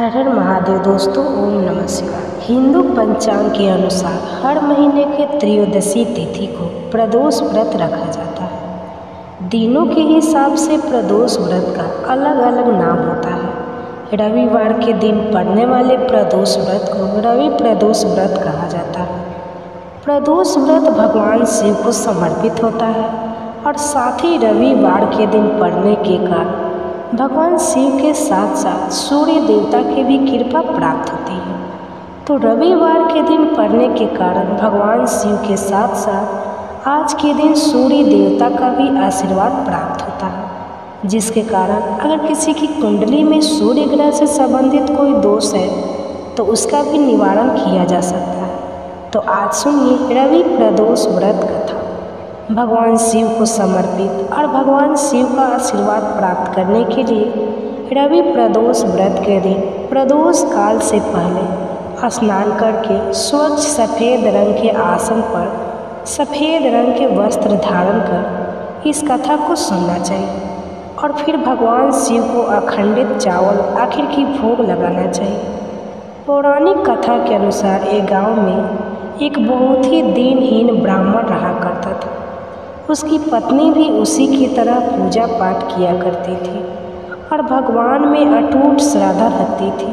हर हर महादेव। दोस्तों, ओम नमः शिवाय। हिंदू पंचांग के अनुसार हर महीने के त्रयोदशी तिथि को प्रदोष व्रत रखा जाता है। दिनों के हिसाब से प्रदोष व्रत का अलग अलग नाम होता है। रविवार के दिन पड़ने वाले प्रदोष व्रत को रवि प्रदोष व्रत कहा जाता है। प्रदोष व्रत भगवान शिव को समर्पित होता है और साथ ही रविवार के दिन पड़ने के कारण भगवान शिव के साथ साथ सूर्य देवता की भी कृपा प्राप्त होती है। तो रविवार के दिन पड़ने के कारण भगवान शिव के साथ साथ आज के दिन सूर्य देवता का भी आशीर्वाद प्राप्त होता है, जिसके कारण अगर किसी की कुंडली में सूर्य ग्रह से संबंधित कोई दोष है तो उसका भी निवारण किया जा सकता है। तो आज सुनिए रवि प्रदोष व्रत कथा। भगवान शिव को समर्पित और भगवान शिव का आशीर्वाद प्राप्त करने के लिए रवि प्रदोष व्रत के दिन प्रदोष काल से पहले स्नान करके स्वच्छ सफ़ेद रंग के आसन पर सफ़ेद रंग के वस्त्र धारण कर इस कथा को सुनना चाहिए और फिर भगवान शिव को अखंडित चावल आखिर की भोग लगाना चाहिए। पौराणिक कथा के अनुसार एक गांव में एक बहुत ही दीनहीन ब्राह्मण रहा करता था। उसकी पत्नी भी उसी की तरह पूजा पाठ किया करती थी और भगवान में अटूट श्रद्धा रखती थी।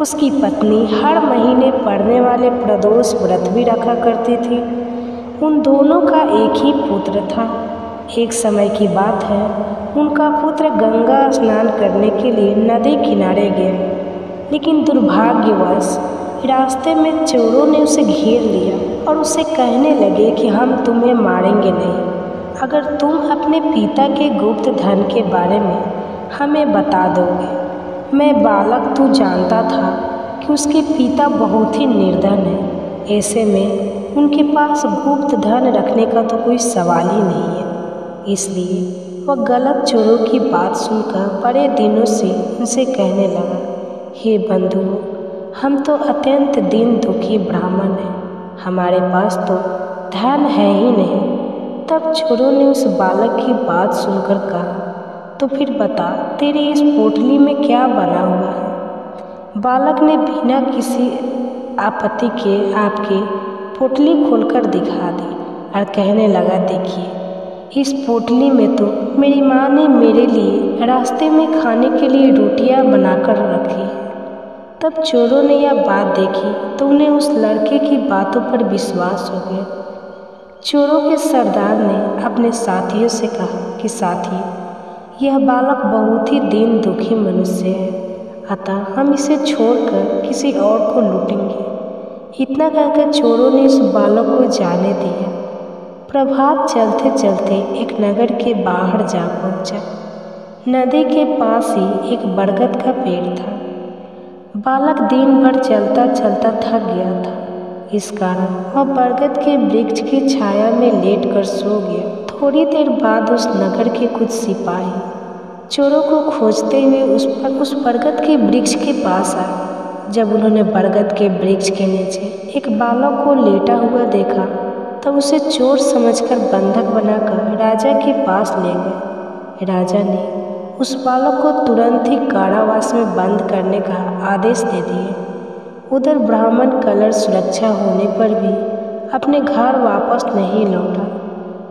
उसकी पत्नी हर महीने पड़ने वाले प्रदोष व्रत भी रखा करती थी। उन दोनों का एक ही पुत्र था। एक समय की बात है, उनका पुत्र गंगा स्नान करने के लिए नदी किनारे गया, लेकिन दुर्भाग्यवश रास्ते में चोरों ने उसे घेर लिया और उसे कहने लगे कि हम तुम्हें मारेंगे नहीं अगर तुम अपने पिता के गुप्त धन के बारे में हमें बता दोगे। मैं बालक तू जानता था कि उसके पिता बहुत ही निर्धन है, ऐसे में उनके पास गुप्त धन रखने का तो कोई सवाल ही नहीं है। इसलिए वह गलत चोरों की बात सुनकर बड़े दिनों से उनसे कहने लगा, हे बंधुओं, हम तो अत्यंत दीन दुखी ब्राह्मण हैं, हमारे पास तो धन है ही नहीं। तब चोरों ने उस बालक की बात सुनकर कहा, तो फिर बता तेरी इस पोटली में क्या बना हुआ है। बालक ने बिना किसी आपत्ति के आपकी पोटली खोलकर दिखा दी और कहने लगा, देखिए इस पोटली में तो मेरी माँ ने मेरे लिए रास्ते में खाने के लिए रोटियाँ बनाकर रखी है। तब चोरों ने यह बात देखी तो उन्हें उस लड़के की बातों पर विश्वास हो गया। चोरों के सरदार ने अपने साथियों से कहा कि साथी, यह बालक बहुत ही दीन दुखी मनुष्य है, अतः हम इसे छोड़कर किसी और को लूटेंगे। इतना कहकर चोरों ने उस बालक को जाने दिया। प्रभात चलते चलते एक नगर के बाहर जा पहुंचा। नदी के पास ही एक बरगद का पेड़ था। बालक दिन भर चलता चलता थक गया था, इस कारण वह बरगद के वृक्ष की छाया में लेटकर सो गया। थोड़ी देर बाद उस नगर के कुछ सिपाही चोरों को खोजते हुए उस बरगद के वृक्ष के पास आए। जब उन्होंने बरगद के वृक्ष के नीचे एक बालक को लेटा हुआ देखा तब उसे चोर समझकर बंधक बनाकर राजा के पास ले गए। राजा ने उस बालक को तुरंत ही कारावास में बंद करने का आदेश दे दिए। उधर ब्राह्मण कलर सुरक्षा होने पर भी अपने घर वापस नहीं लौटा।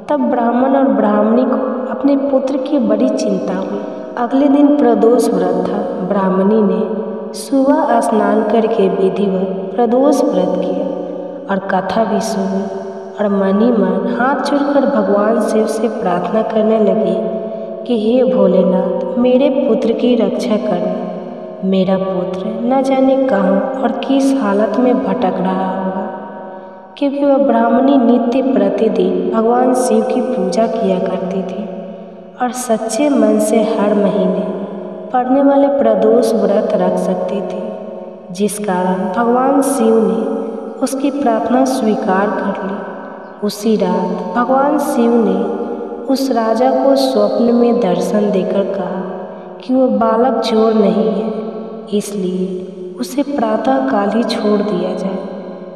तब ब्राह्मण और ब्राह्मणी को अपने पुत्र की बड़ी चिंता हुई। अगले दिन प्रदोष व्रत था। ब्राह्मणी ने सुबह स्नान करके विधिवत प्रदोष व्रत किया और कथा भी सुनी और मन ही मन हाथ जोड़कर भगवान शिव से प्रार्थना करने लगी कि हे भोलेनाथ, मेरे पुत्र की रक्षा करना। मेरा पुत्र न जाने कहाँ और किस हालत में भटक रहा होगा, क्योंकि वह ब्राह्मणी नित्य प्रतिदिन भगवान शिव की पूजा किया करती थी और सच्चे मन से हर महीने पड़ने वाले प्रदोष व्रत रख सकती थी, जिस कारण भगवान शिव ने उसकी प्रार्थना स्वीकार कर ली। उसी रात भगवान शिव ने उस राजा को स्वप्न में दर्शन देकर कहा कि वह बालक चोर नहीं है, इसलिए उसे प्रातः काल ही छोड़ दिया जाए,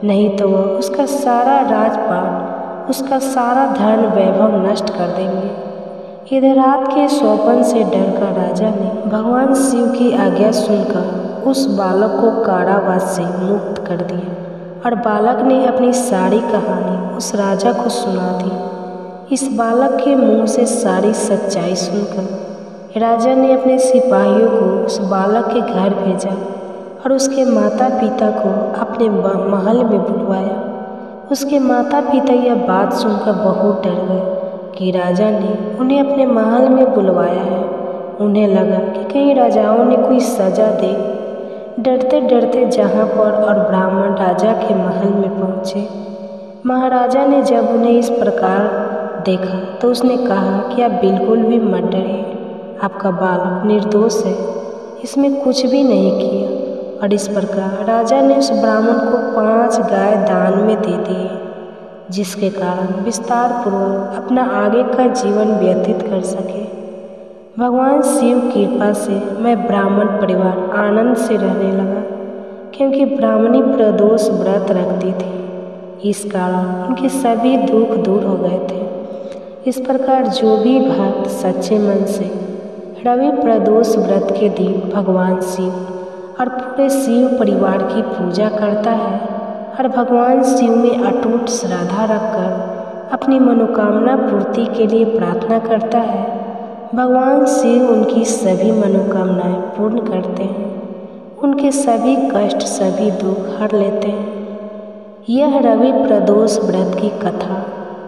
नहीं तो वह उसका सारा राजपाट, उसका सारा धन वैभव नष्ट कर देंगे। इधर रात के स्वप्न से डरकर राजा ने भगवान शिव की आज्ञा सुनकर उस बालक को कारावास से मुक्त कर दिया और बालक ने अपनी सारी कहानी उस राजा को सुना दी। इस बालक के मुंह से सारी सच्चाई सुनकर राजा ने अपने सिपाहियों को उस बालक के घर भेजा और उसके माता पिता को अपने महल में बुलवाया। उसके माता पिता यह बात सुनकर बहुत डर गए कि राजा ने उन्हें अपने महल में बुलवाया है। उन्हें लगा कि कहीं राजाओं ने कोई सजा दे। डरते डरते जहाँ पर और ब्राह्मण राजा के महल में पहुँचे। महाराजा ने जब उन्हें इस प्रकार देखा तो उसने कहा कि आप बिल्कुल भी मत डरिए, आपका बालक निर्दोष है, इसमें कुछ भी नहीं किया। और इस प्रकार राजा ने उस ब्राह्मण को 5 गाय दान में दे दिए, जिसके कारण विस्तार पूर्वक अपना आगे का जीवन व्यतीत कर सके। भगवान शिव की कृपा से मैं ब्राह्मण परिवार आनंद से रहने लगा, क्योंकि ब्राह्मणी प्रदोष व्रत रखती थी। इस कारण उनके सभी दुख दूर हो गए थे। इस प्रकार जो भी भक्त सच्चे मन से रवि प्रदोष व्रत के दिन भगवान शिव और पूरे शिव परिवार की पूजा करता है और भगवान शिव में अटूट श्रद्धा रखकर अपनी मनोकामना पूर्ति के लिए प्रार्थना करता है, भगवान शिव उनकी सभी मनोकामनाएं पूर्ण करते हैं, उनके सभी कष्ट सभी दुख हर लेते हैं। यह रवि प्रदोष व्रत की कथा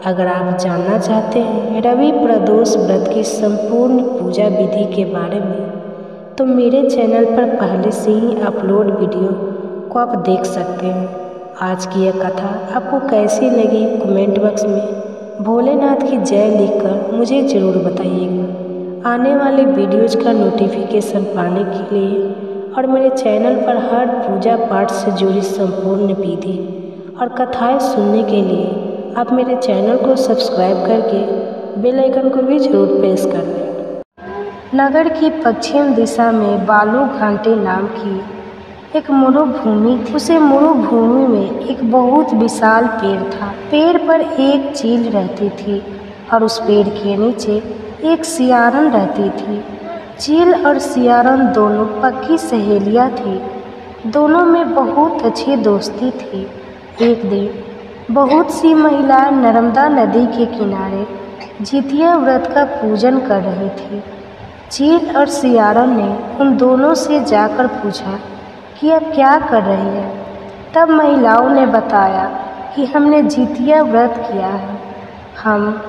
अगर आप जानना चाहते हैं रवि प्रदोष व्रत की संपूर्ण पूजा विधि के बारे में, तो मेरे चैनल पर पहले से ही अपलोड वीडियो को आप देख सकते हैं। आज की यह कथा आपको कैसी लगी कमेंट बॉक्स में भोलेनाथ की जय लिखकर मुझे ज़रूर बताइएगा। आने वाले वीडियोज का नोटिफिकेशन पाने के लिए और मेरे चैनल पर हर पूजा पाठ से जुड़ी संपूर्ण विधि और कथाएं सुनने के लिए आप मेरे चैनल को सब्सक्राइब करके बेल आइकन को भी जरूर प्रेस कर दें। नगर की पश्चिम दिशा में बालू घाटी नाम की एक मरुभूमि थी। उसे मरुभूमि में एक बहुत विशाल पेड़ था। पेड़ पर एक चील रहती थी और उस पेड़ के नीचे एक सियारन रहती थी। चील और सियारन दोनों पक्की सहेलियां थी। दोनों में बहुत अच्छी दोस्ती थी। एक दिन बहुत सी महिलाएं नर्मदा नदी के किनारे जितिया व्रत का पूजन कर रही थी। चील और सियारन ने उन दोनों से जाकर पूछा कि आप क्या कर रही हैं। तब महिलाओं ने बताया कि हमने जितिया व्रत किया है, हम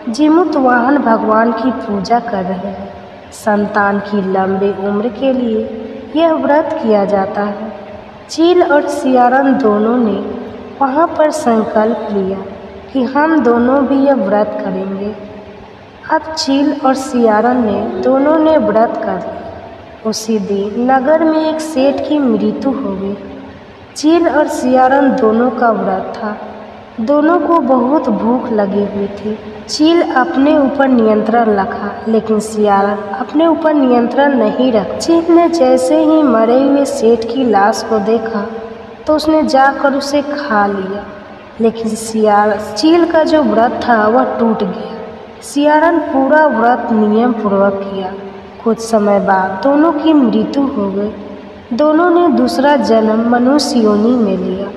जीमूतवाहन भगवान की पूजा कर रहे हैं। संतान की लंबी उम्र के लिए यह व्रत किया जाता है। चील और सियारन दोनों ने वहाँ पर संकल्प लिया कि हम दोनों भी यह व्रत करेंगे। अब चील और सियारन ने दोनों ने व्रत कर लिया। उसी दिन नगर में एक सेठ की मृत्यु हो गई। चील और सियारन दोनों का व्रत था। दोनों को बहुत भूख लगी हुई थी। चील अपने ऊपर नियंत्रण रखा, लेकिन सियारन अपने ऊपर नियंत्रण नहीं रखा। चील ने जैसे ही मरे हुए सेठ की लाश को देखा तो उसने जाकर उसे खा लिया, लेकिन चील का जो व्रत था वह टूट गया। सियारन पूरा व्रत नियम पूर्वक किया। कुछ समय बाद दोनों की मृत्यु हो गई। दोनों ने दूसरा जन्म मनुष्य योनि में लिया।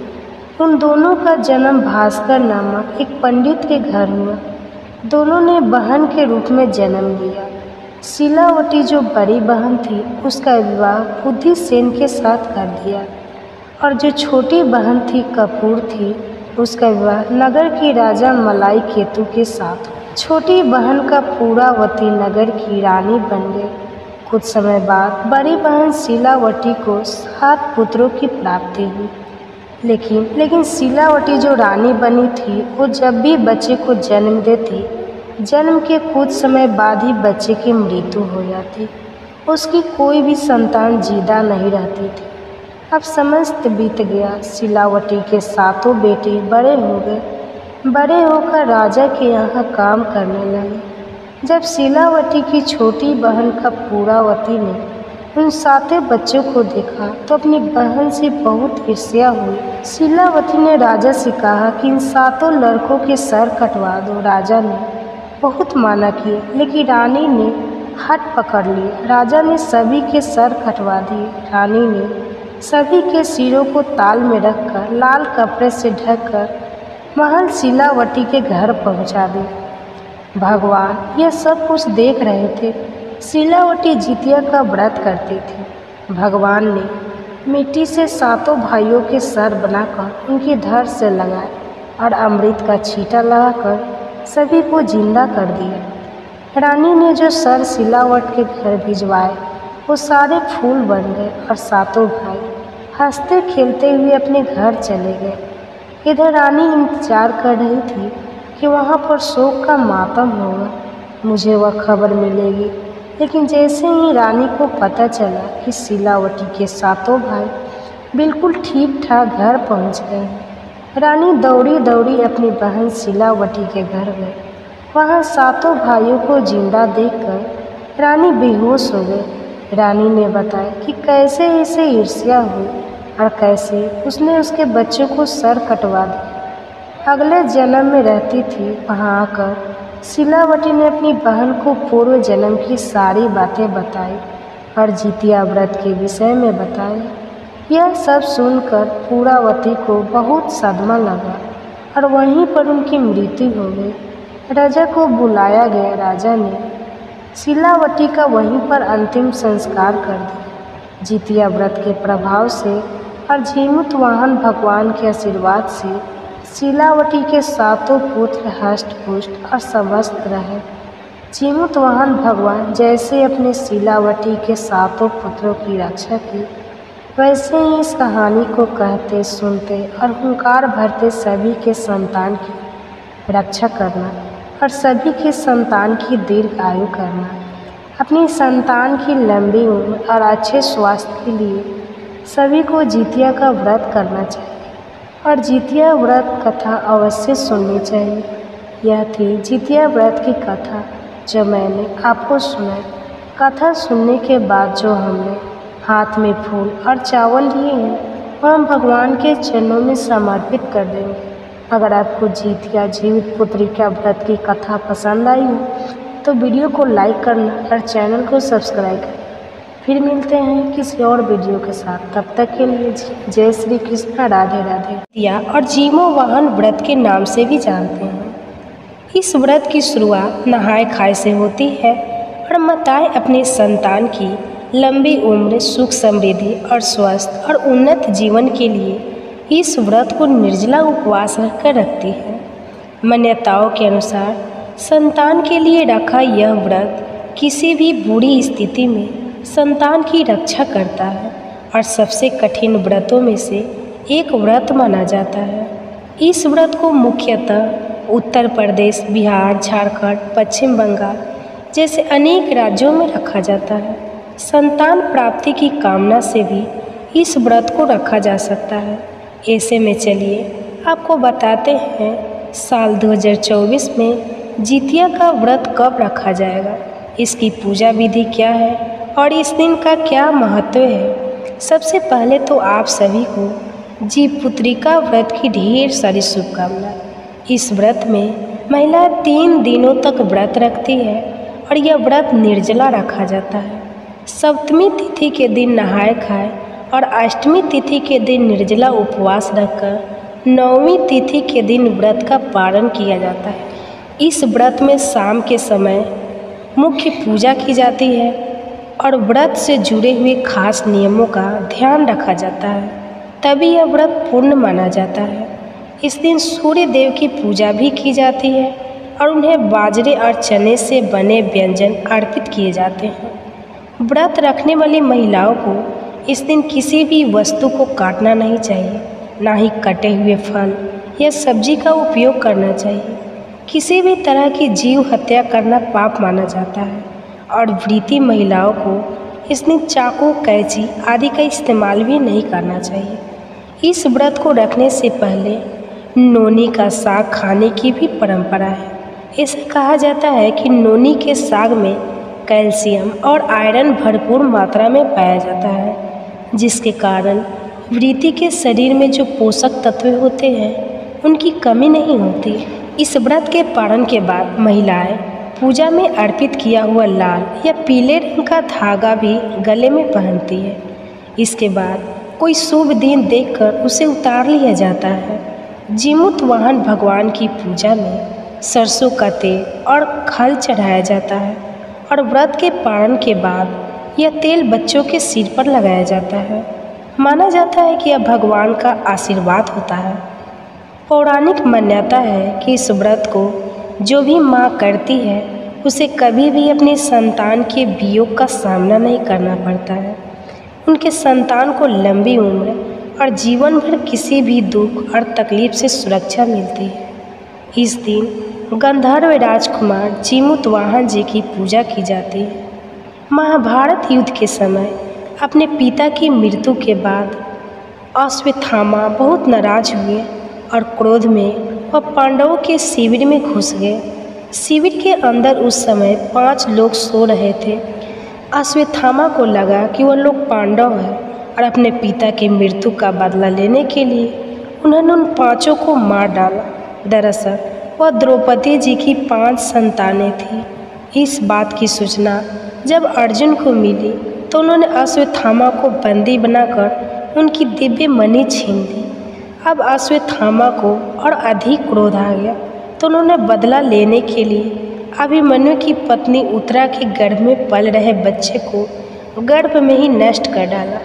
उन दोनों का जन्म भास्कर नामक एक पंडित के घर हुआ। दोनों ने बहन के रूप में जन्म लिया। शीलावती जो बड़ी बहन थी उसका विवाह बुद्धिसेन के साथ कर दिया, और जो छोटी बहन थी कपूर थी उसका विवाह नगर की राजा मलाई केतु के साथ। छोटी बहन का पूरावती नगर की रानी बन गई। कुछ समय बाद बड़ी बहन शीलावती को 7 पुत्रों की प्राप्ति हुई, लेकिन शीलावती जो रानी बनी थी वो जब भी बच्चे को जन्म देती, जन्म के कुछ समय बाद ही बच्चे की मृत्यु हो जाती। उसकी कोई भी संतान जिंदा नहीं रहती थी। अब समस्त बीत गया। शीलावती के 7 बेटे बड़े हो गए। बड़े होकर राजा के यहाँ काम करने लगे। जब शीलावती की छोटी बहन कपूरावती ने उन 7 बच्चों को देखा तो अपनी बहन से बहुत ईर्ष्या हुई। शीलावती ने राजा से कहा कि इन 7 लड़कों के सर कटवा दो। राजा ने बहुत माना किया, लेकिन रानी ने हट पकड़ लिए। राजा ने सभी के सर कटवा दिए। रानी ने सभी के सिरों को ताल में रखकर लाल कपड़े से ढककर महल शीलावती के घर पहुंचा दी। भगवान यह सब कुछ देख रहे थे। शीलावती जितिया का व्रत करती थी। भगवान ने मिट्टी से सातों भाइयों के सर बनाकर उनके धड़ से लगाए और अमृत का छींटा लगाकर सभी को जिंदा कर दिया। रानी ने जो सर शीलावत के घर भिजवाए वो सारे फूल बन गए और सातों भाई हंसते खेलते हुए अपने घर चले गए। इधर रानी इंतजार कर रही थी कि वहाँ पर शोक का मातम होगा, मुझे वह खबर मिलेगी। लेकिन जैसे ही रानी को पता चला कि शीलावती के सातों भाई बिल्कुल ठीक ठाक घर पहुँच गए, रानी दौड़ी दौड़ी अपनी बहन शीलावती के घर गई। वहाँ सातों भाइयों को जिंदा देखकर रानी बेहोश हो गई। रानी ने बताया कि कैसे इसे ईर्ष्या हुई और कैसे उसने उसके बच्चों को सर कटवा दिया। अगले जन्म में रहती थी वहाँ आकर शीलावती ने अपनी बहन को पूर्व जन्म की सारी बातें बताई और जितिया व्रत के विषय में बताया। यह सब सुनकर पूरावती को बहुत सदमा लगा और वहीं पर उनकी मृत्यु हो गई। राजा को बुलाया गया। राजा ने शीलावती का वहीं पर अंतिम संस्कार कर दिया। जितिया व्रत के प्रभाव से और जीमूतवाहन भगवान के आशीर्वाद से शीलावती के सातों पुत्र हष्ट पुष्ट और स्वस्थ रहे। जीमूतवाहन भगवान जैसे अपने शीलावती के सातों पुत्रों की रक्षा की, वैसे ही इस कहानी को कहते सुनते और हुंकार भरते सभी के संतान की रक्षा करना और सभी के संतान की दीर्घ आयु करना। अपनी संतान की लंबी उम्र और अच्छे स्वास्थ्य के लिए सभी को जितिया का व्रत करना चाहिए और जितिया व्रत कथा अवश्य सुननी चाहिए। यह थी जितिया व्रत की कथा जो मैंने आपको सुनाई। कथा सुनने के बाद जो हमने हाथ में फूल और चावल लिए हैं वह हम भगवान के चरणों में समर्पित कर देंगे। अगर आपको जितिया जीवित पुत्री का व्रत की कथा पसंद आई हो तो वीडियो को लाइक करना और चैनल को सब्सक्राइब करना। फिर मिलते हैं किसी और वीडियो के साथ। तब तक के लिए जय श्री कृष्ण, राधे राधे। जितिया और जीमूतवाहन व्रत के नाम से भी जानते हैं। इस व्रत की शुरुआत नहाय खाए से होती है और माताएं अपने संतान की लंबी उम्र, सुख समृद्धि और स्वस्थ और उन्नत जीवन के लिए इस व्रत को निर्जला उपवास रखकर रखती है। मान्यताओं के अनुसार संतान के लिए रखा यह व्रत किसी भी बुरी स्थिति में संतान की रक्षा करता है और सबसे कठिन व्रतों में से एक व्रत माना जाता है। इस व्रत को मुख्यतः उत्तर प्रदेश, बिहार, झारखंड, पश्चिम बंगाल जैसे अनेक राज्यों में रखा जाता है। संतान प्राप्ति की कामना से भी इस व्रत को रखा जा सकता है। ऐसे में चलिए आपको बताते हैं साल 2024 में जितिया का व्रत कब रखा जाएगा, इसकी पूजा विधि क्या है और इस दिन का क्या महत्व है। सबसे पहले तो आप सभी को जीवपुत्रिका व्रत की ढेर सारी शुभकामनाएं। इस व्रत में महिला 3 दिनों तक व्रत रखती है और यह व्रत निर्जला रखा जाता है। सप्तमी तिथि के दिन नहाए खाए और अष्टमी तिथि के दिन निर्जला उपवास रखकर नवमी तिथि के दिन व्रत का पालन किया जाता है। इस व्रत में शाम के समय मुख्य पूजा की जाती है और व्रत से जुड़े हुए खास नियमों का ध्यान रखा जाता है, तभी यह व्रत पूर्ण माना जाता है। इस दिन सूर्य देव की पूजा भी की जाती है और उन्हें बाजरे और चने से बने व्यंजन अर्पित किए जाते हैं। व्रत रखने वाली महिलाओं को इस दिन किसी भी वस्तु को काटना नहीं चाहिए, ना ही कटे हुए फल या सब्जी का उपयोग करना चाहिए। किसी भी तरह की जीव हत्या करना पाप माना जाता है और व्रती महिलाओं को इस दिन चाकू, कैंची आदि का इस्तेमाल भी नहीं करना चाहिए। इस व्रत को रखने से पहले नोनी का साग खाने की भी परंपरा है। ऐसा कहा जाता है कि नोनी के साग में कैल्शियम और आयरन भरपूर मात्रा में पाया जाता है, जिसके कारण व्रती के शरीर में जो पोषक तत्व होते हैं उनकी कमी नहीं होती। इस व्रत के पारण के बाद महिलाएं पूजा में अर्पित किया हुआ लाल या पीले रंग का धागा भी गले में पहनती है। इसके बाद कोई शुभ दिन देखकर उसे उतार लिया जाता है। जीमूत वाहन भगवान की पूजा में सरसों का तेल और खल चढ़ाया जाता है और व्रत के पारण के बाद यह तेल बच्चों के सिर पर लगाया जाता है। माना जाता है कि यह भगवान का आशीर्वाद होता है। पौराणिक मान्यता है कि इस व्रत को जो भी माँ करती है उसे कभी भी अपनी संतान के वियोग का सामना नहीं करना पड़ता है। उनके संतान को लंबी उम्र और जीवन भर किसी भी दुख और तकलीफ से सुरक्षा मिलती है। इस दिन गंधर्व राजकुमार जीमूत वाहन जी की पूजा की जाती है। महाभारत युद्ध के समय अपने पिता की मृत्यु के बाद अश्वत्थामा बहुत नाराज हुए और क्रोध में वह पांडवों के शिविर में घुस गए। शिविर के अंदर उस समय 5 लोग सो रहे थे। अश्वत्थामा को लगा कि वह लोग पांडव हैं और अपने पिता की मृत्यु का बदला लेने के लिए उन्होंने उन 5 को मार डाला। दरअसल वह द्रौपदी जी की 5 संतानें थीं। इस बात की सूचना जब अर्जुन को मिली तो उन्होंने अश्वत्थामा को बंदी बनाकर उनकी दिव्य मणि छीन ली। अब अश्वत्थामा को और अधिक क्रोध आ गया तो उन्होंने बदला लेने के लिए अभिमन्यु की पत्नी उत्तरा के गर्भ में पल रहे बच्चे को गर्भ में ही नष्ट कर डाला।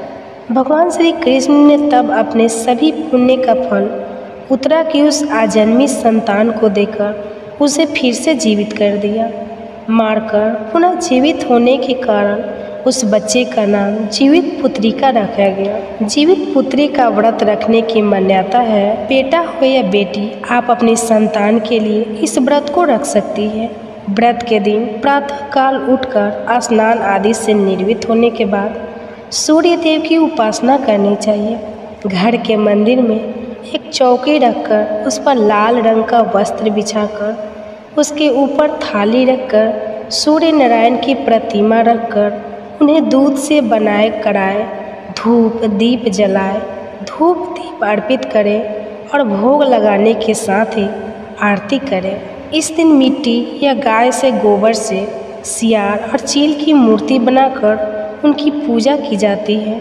भगवान श्री कृष्ण ने तब अपने सभी पुण्य का फल उत्तरा की उस आजन्मी संतान को देकर उसे फिर से जीवित कर दिया। मारकर पुनः जीवित होने के कारण उस बच्चे का नाम जीवित पुत्रिका रखा गया। जीवित पुत्री का व्रत रखने की मान्यता है। बेटा हो या बेटी, आप अपनी संतान के लिए इस व्रत को रख सकती है। व्रत के दिन प्रातः काल उठकर स्नान आदि से निर्वित होने के बाद सूर्य देव की उपासना करनी चाहिए। घर के मंदिर में एक चौकी रखकर उस पर लाल रंग का वस्त्र बिछाकर उसके ऊपर थाली रखकर सूर्य नारायण की प्रतिमा रखकर उन्हें दूध से बनाए कराए धूप दीप जलाए, धूप दीप अर्पित करें और भोग लगाने के साथ ही आरती करें। इस दिन मिट्टी या गाय से गोबर से सियार और चील की मूर्ति बनाकर उनकी पूजा की जाती है।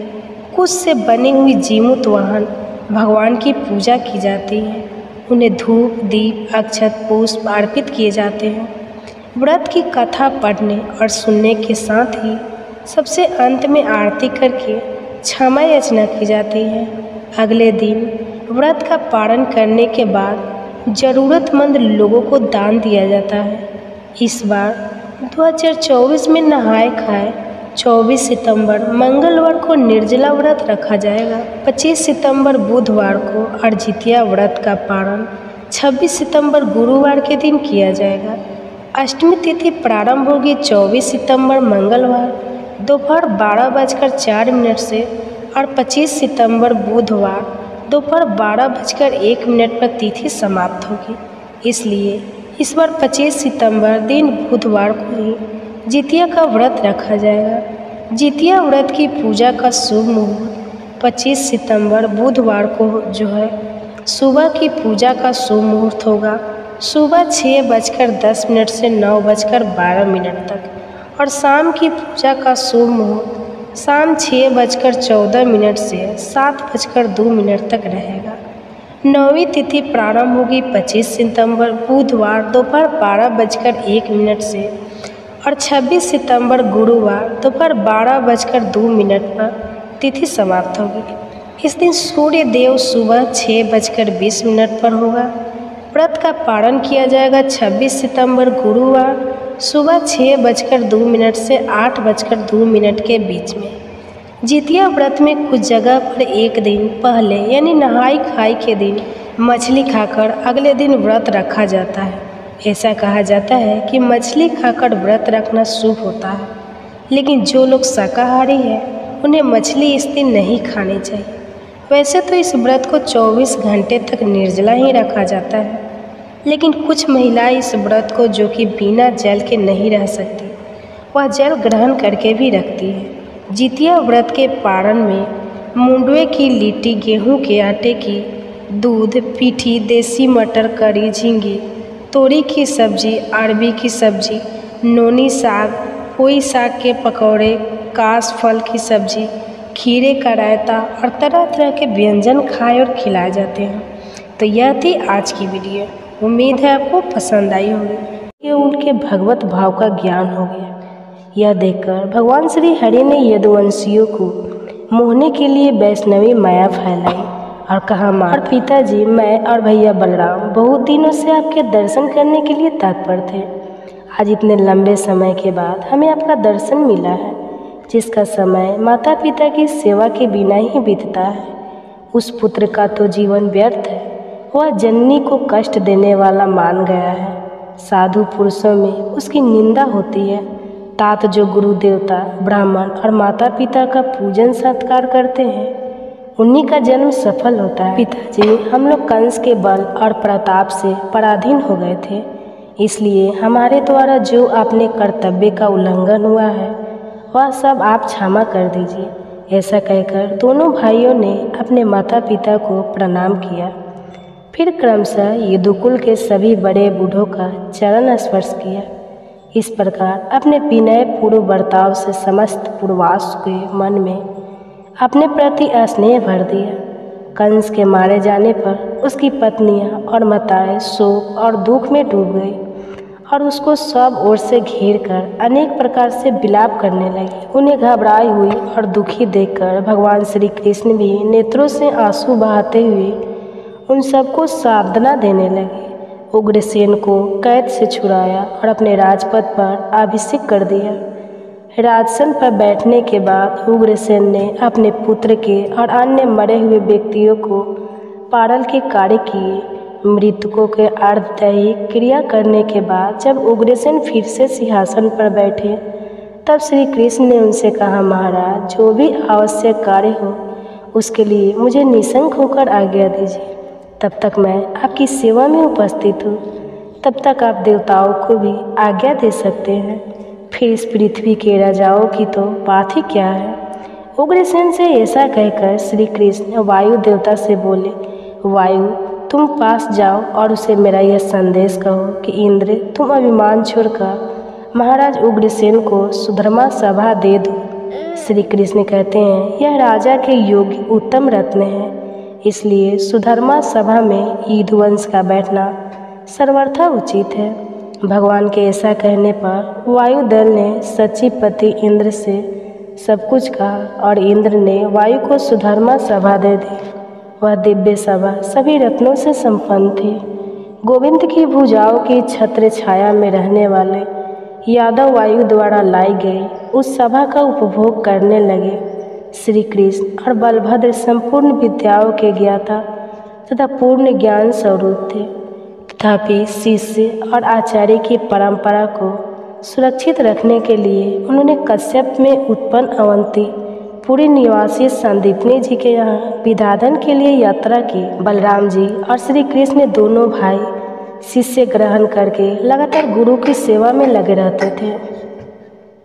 कुश से बनी हुई जीमूत वाहन भगवान की पूजा की जाती है। उन्हें धूप दीप अक्षत पुष्प अर्पित किए जाते हैं। व्रत की कथा पढ़ने और सुनने के साथ ही सबसे अंत में आरती करके क्षमा याचना की जाती है। अगले दिन व्रत का पारण करने के बाद ज़रूरतमंद लोगों को दान दिया जाता है। इस बार 2024 में नहाए खाए 24 सितंबर मंगलवार को निर्जला व्रत रखा जाएगा। 25 सितंबर बुधवार को अर्जितिया व्रत का पारण 26 सितंबर गुरुवार के दिन किया जाएगा। अष्टमी तिथि प्रारंभ होगी 24 सितंबर मंगलवार दोपहर 12:04 से और 25 सितंबर बुधवार दोपहर 12:01 पर तिथि समाप्त होगी। इसलिए इस बार 25 सितंबर दिन बुधवार को ही जितिया का व्रत रखा जाएगा। जितिया व्रत की पूजा का शुभ मुहूर्त 25 सितंबर बुधवार को जो है सुबह की पूजा का शुभ मुहूर्त होगा। सुबह 6:10 से 9:12 तक और शाम की पूजा का शुभ मुहूर्त शाम 6:14 से 7:02 तक रहेगा। नौवीं तिथि प्रारंभ होगी 25 सितंबर बुधवार दोपहर 12:01 से और 26 सितंबर गुरुवार दोपहर 12:02 पर तिथि समाप्त होगी। इस दिन सूर्य देव सुबह 6:20 पर होगा। व्रत का पारण किया जाएगा 26 सितंबर गुरुवार सुबह 6:02 से 8:02 के बीच में। जितिया व्रत में कुछ जगह पर एक दिन पहले यानी नहाई खाई के दिन मछली खाकर अगले दिन व्रत रखा जाता है। ऐसा कहा जाता है कि मछली खाकर व्रत रखना शुभ होता है, लेकिन जो लोग शाकाहारी हैं उन्हें मछली इस दिन नहीं खानी चाहिए। वैसे तो इस व्रत को 24 घंटे तक निर्जला ही रखा जाता है, लेकिन कुछ महिलाएं इस व्रत को जो कि बिना जल के नहीं रह सकती, वह जल ग्रहण करके भी रखती है। जितिया व्रत के पारण में मुंडवे की लिट्टी, गेहूं के आटे की, दूध, पीठी, देसी मटर, करी, झींगी, तोरी की सब्जी, अरबी की सब्जी, नोनी साग, पोई साग के पकौड़े, कास फल की सब्जी, खीरे का रायता और तरह तरह के व्यंजन खाए और खिलाए जाते हैं। तो यह थी आज की वीडियो। उम्मीद है आपको पसंद आई होगी। ये उनके भगवत भाव का ज्ञान हो गया। यह देखकर भगवान श्री हरि ने यदुवंशियों को मोहने के लिए वैष्णवी माया फैलाई और कहा, माँ और पिताजी, मैं और भैया बलराम बहुत दिनों से आपके दर्शन करने के लिए तत्पर थे। आज इतने लंबे समय के बाद हमें आपका दर्शन मिला है। जिसका समय माता पिता की सेवा के बिना ही बीतता है, उस पुत्र का तो जीवन व्यर्थ है। वह जननी को कष्ट देने वाला मान गया है। साधु पुरुषों में उसकी निंदा होती है। तात जो गुरु देवता, ब्राह्मण और माता पिता का पूजन सत्कार करते हैं, उन्हीं का जन्म सफल होता है। पिताजी, हम लोग कंस के बल और प्रताप से पराधीन हो गए थे, इसलिए हमारे द्वारा जो आपने कर्तव्य का उल्लंघन हुआ है वह सब आप क्षमा कर दीजिए। ऐसा कहकर दोनों भाइयों ने अपने माता पिता को प्रणाम किया। फिर क्रमशः यदुकुल के सभी बड़े बूढ़ों का चरण स्पर्श किया। इस प्रकार अपने विनय पूर्व बर्ताव से समस्त पूर्वास के मन में अपने प्रति स्नेह भर दिया। कंस के मारे जाने पर उसकी पत्नियां और माताएं शोक और दुख में डूब गई और उसको सब ओर से घेर कर अनेक प्रकार से विलाप करने लगी। उन्हें घबराई हुई और दुखी देखकर भगवान श्री कृष्ण भी नेत्रों से आंसू बहाते हुए उन सबको सांत्वना देने लगे। उग्रसेन को कैद से छुड़ाया और अपने राजपद पर अभिषेक कर दिया। राजसन पर बैठने के बाद उग्रसेन ने अपने पुत्र के और अन्य मरे हुए व्यक्तियों को पाड़ल के कार्य किए। मृतकों के अर्धदैहिक क्रिया करने के बाद जब उग्रसेन फिर से सिंहासन पर बैठे, तब श्री कृष्ण ने उनसे कहा, महाराज, जो भी आवश्यक कार्य हो उसके लिए मुझे निशंक होकर आज्ञा दीजिए। तब तक मैं आपकी सेवा में उपस्थित हूँ। तब तक आप देवताओं को भी आज्ञा दे सकते हैं। फिर इस पृथ्वी के राजाओं की तो बात ही क्या है। उग्रसेन से ऐसा कहकर श्री कृष्ण वायु देवता से बोले, वायु, तुम पास जाओ और उसे मेरा यह संदेश कहो कि इंद्र, तुम अभिमान छोड़कर महाराज उग्रसेन को सुधर्मा सभा दे दो। श्री कृष्ण कहते हैं, यह राजा के योग्य उत्तम रत्न है, इसलिए सुधर्मा सभा में यदुवंश का बैठना सर्वथा उचित है। भगवान के ऐसा कहने पर वायुदल ने सचिपति इंद्र से सब कुछ कहा और इंद्र ने वायु को सुधर्मा सभा दे दी। वह दिव्य सभा सभी रत्नों से संपन्न थी। गोविंद की भुजाओं की छत्र छाया में रहने वाले यादव वायु द्वारा लाई गई उस सभा का उपभोग करने लगे। श्री कृष्ण और बलभद्र संपूर्ण विद्याओं के ज्ञाता तथा पूर्ण ज्ञान स्वरूप थे। तथापि शिष्य और आचार्य की परंपरा को सुरक्षित रखने के लिए उन्होंने कश्यप में उत्पन्न अवंती पुरी निवासी संदीपनी जी के यहाँ विदाधन के लिए यात्रा की। बलराम जी और श्री कृष्ण दोनों भाई शिष्य ग्रहण करके लगातार गुरु की सेवा में लगे रहते थे।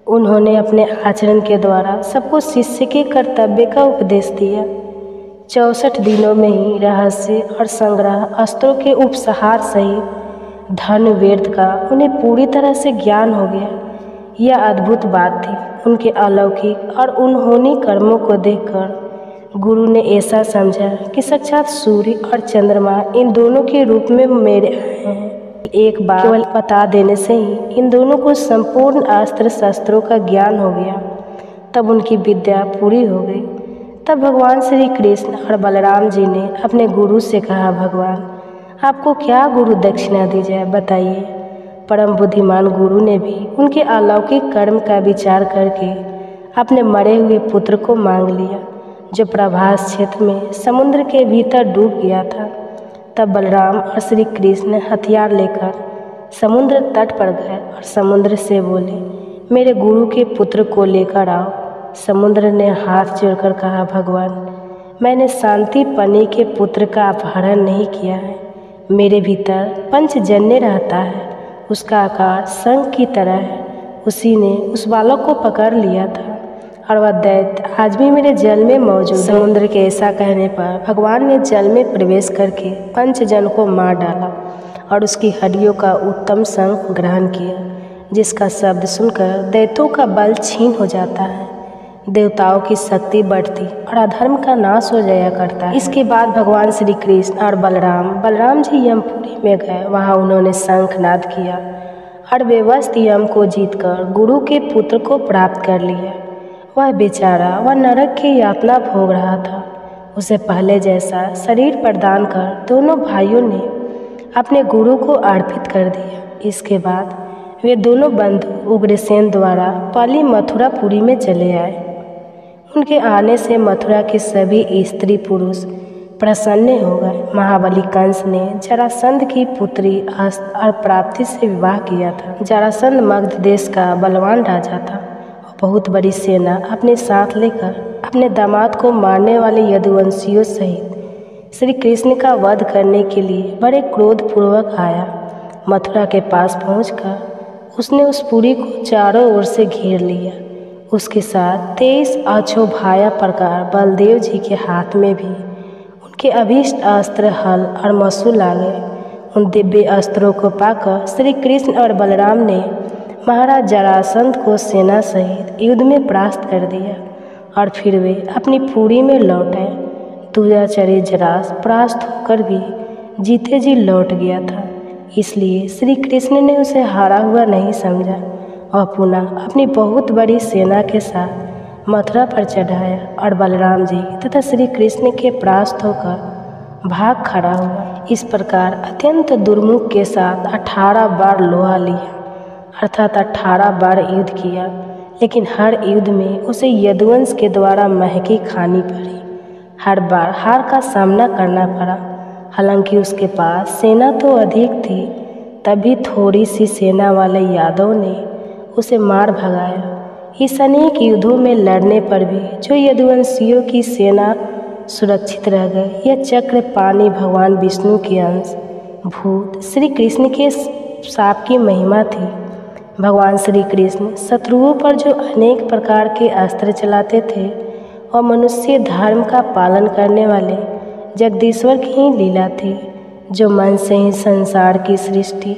उन्होंने अपने आचरण के द्वारा सबको शिष्य के कर्तव्य का उपदेश दिया। 64 दिनों में ही रहस्य और संग्रह अस्त्रों के उपसहार सहित धन वेद का उन्हें पूरी तरह से ज्ञान हो गया। यह अद्भुत बात थी। उनके अलौकिक और अनहोनी कर्मों को देखकर गुरु ने ऐसा समझा कि साक्षात सूर्य और चंद्रमा इन दोनों के रूप में मेरे आए हैं। एक बार केवल बता देने से ही इन दोनों को संपूर्ण अस्त्र शस्त्रों का ज्ञान हो गया। तब उनकी विद्या पूरी हो गई। तब भगवान श्री कृष्ण और बलराम जी ने अपने गुरु से कहा, भगवान, आपको क्या गुरु दक्षिणा दी जाए, बताइए। परम बुद्धिमान गुरु ने भी उनके अलौकिक कर्म का विचार करके अपने मरे हुए पुत्र को मांग लिया, जो प्रभास क्षेत्र में समुद्र के भीतर डूब गया था। तब बलराम और श्री कृष्ण हथियार लेकर समुद्र तट पर गए और समुद्र से बोले, मेरे गुरु के पुत्र को लेकर आओ। समुद्र ने हाथ जोड़कर कहा, भगवान, मैंने शांति पनी के पुत्र का अपहरण नहीं किया है। मेरे भीतर पंचजन्य रहता है, उसका आकार शंख की तरह है। उसी ने उस बालक को पकड़ लिया था और वह दैत्य आज भी मेरे जल में मौजूद है। समुद्र के ऐसा कहने पर भगवान ने जल में प्रवेश करके पंचजन को मार डाला और उसकी हड्डियों का उत्तम शंख ग्रहण किया। जिसका शब्द सुनकर दैत्यों का बल छीन हो जाता है, देवताओं की शक्ति बढ़ती और अधर्म का नाश हो जाया करता है। इसके बाद भगवान श्री कृष्ण और बलराम जी यमपुरी में गए। वहाँ उन्होंने शंखनाद किया और बेवस्त यम को जीतकर गुरु के पुत्र को प्राप्त कर लिया। वह बेचारा वह नरक की यातना भोग रहा था। उसे पहले जैसा शरीर प्रदान कर दोनों भाइयों ने अपने गुरु को अर्पित कर दिया। इसके बाद वे दोनों बंधु उग्रसेन द्वारा पाली मथुरापुरी में चले आए। उनके आने से मथुरा के सभी स्त्री पुरुष प्रसन्न हो गए। महाबली कंस ने जरासंध की पुत्री अप्राप्ति से विवाह किया था। जरासंध मगध देश का बलवान राजा था और बहुत बड़ी सेना अपने साथ लेकर अपने दामाद को मारने वाले यदुवंशियों सहित श्री कृष्ण का वध करने के लिए बड़े क्रोधपूर्वक आया। मथुरा के पास पहुंचकर उसने उस पुरी को चारों ओर से घेर लिया। उसके साथ 23 अक्षोभ्याय प्रकार बलदेव जी के हाथ में भी उनके अभीष्ट अस्त्र हल और मसूल आ गए। उन दिव्य अस्त्रों को पाकर श्री कृष्ण और बलराम ने महाराज जरासंध को सेना सहित युद्ध में परास्त कर दिया और फिर वे अपनी पुरी में लौट आए। दुराचारी जरास परास्त होकर भी जीते जी लौट गया था, इसलिए श्री कृष्ण ने उसे हारा हुआ नहीं समझा और पुनः अपनी बहुत बड़ी सेना के साथ मथुरा पर चढ़ाया और बलराम जी तथा श्री कृष्ण के परास्त होकर भाग खड़ा हुआ। इस प्रकार अत्यंत दुर्मुख के साथ 18 बार लोहा लिया, अर्थात 18 बार युद्ध किया, लेकिन हर युद्ध में उसे यदुवंश के द्वारा महकी खानी पड़ी। हर बार हार का सामना करना पड़ा। हालांकि उसके पास सेना तो अधिक थी, तभी थोड़ी सी सेना वाले यादव ने उसे मार भगाया। इस अनेक युद्धों में लड़ने पर भी जो यदुवंशियों की सेना सुरक्षित रह गए, यह चक्र पानी भगवान विष्णु के अंश भूत श्री कृष्ण के शाप की महिमा थी। भगवान श्री कृष्ण शत्रुओं पर जो अनेक प्रकार के अस्त्र चलाते थे और मनुष्य धर्म का पालन करने वाले जगदीश्वर की ही लीला थी, जो मन से ही संसार की सृष्टि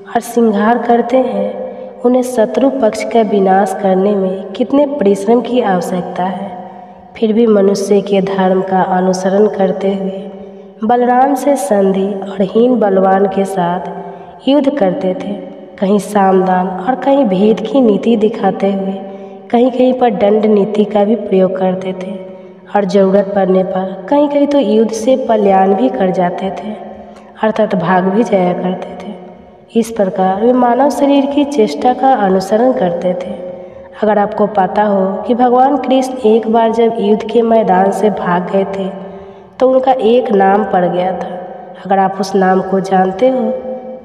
और श्रृंगार करते हैं। उन्हें शत्रु पक्ष का विनाश करने में कितने परिश्रम की आवश्यकता है, फिर भी मनुष्य के धर्म का अनुसरण करते हुए बलराम से संधि और हीन बलवान के साथ युद्ध करते थे। कहीं सामदान और कहीं भेद की नीति दिखाते हुए कहीं कहीं पर दंड नीति का भी प्रयोग करते थे और ज़रूरत पड़ने पर कहीं कहीं तो युद्ध से पलायन भी कर जाते थे, अर्थात भाग भी जाया करते थे। इस प्रकार वे मानव शरीर की चेष्टा का अनुसरण करते थे। अगर आपको पता हो कि भगवान कृष्ण एक बार जब युद्ध के मैदान से भाग गए थे तो उनका एक नाम पड़ गया था। अगर आप उस नाम को जानते हो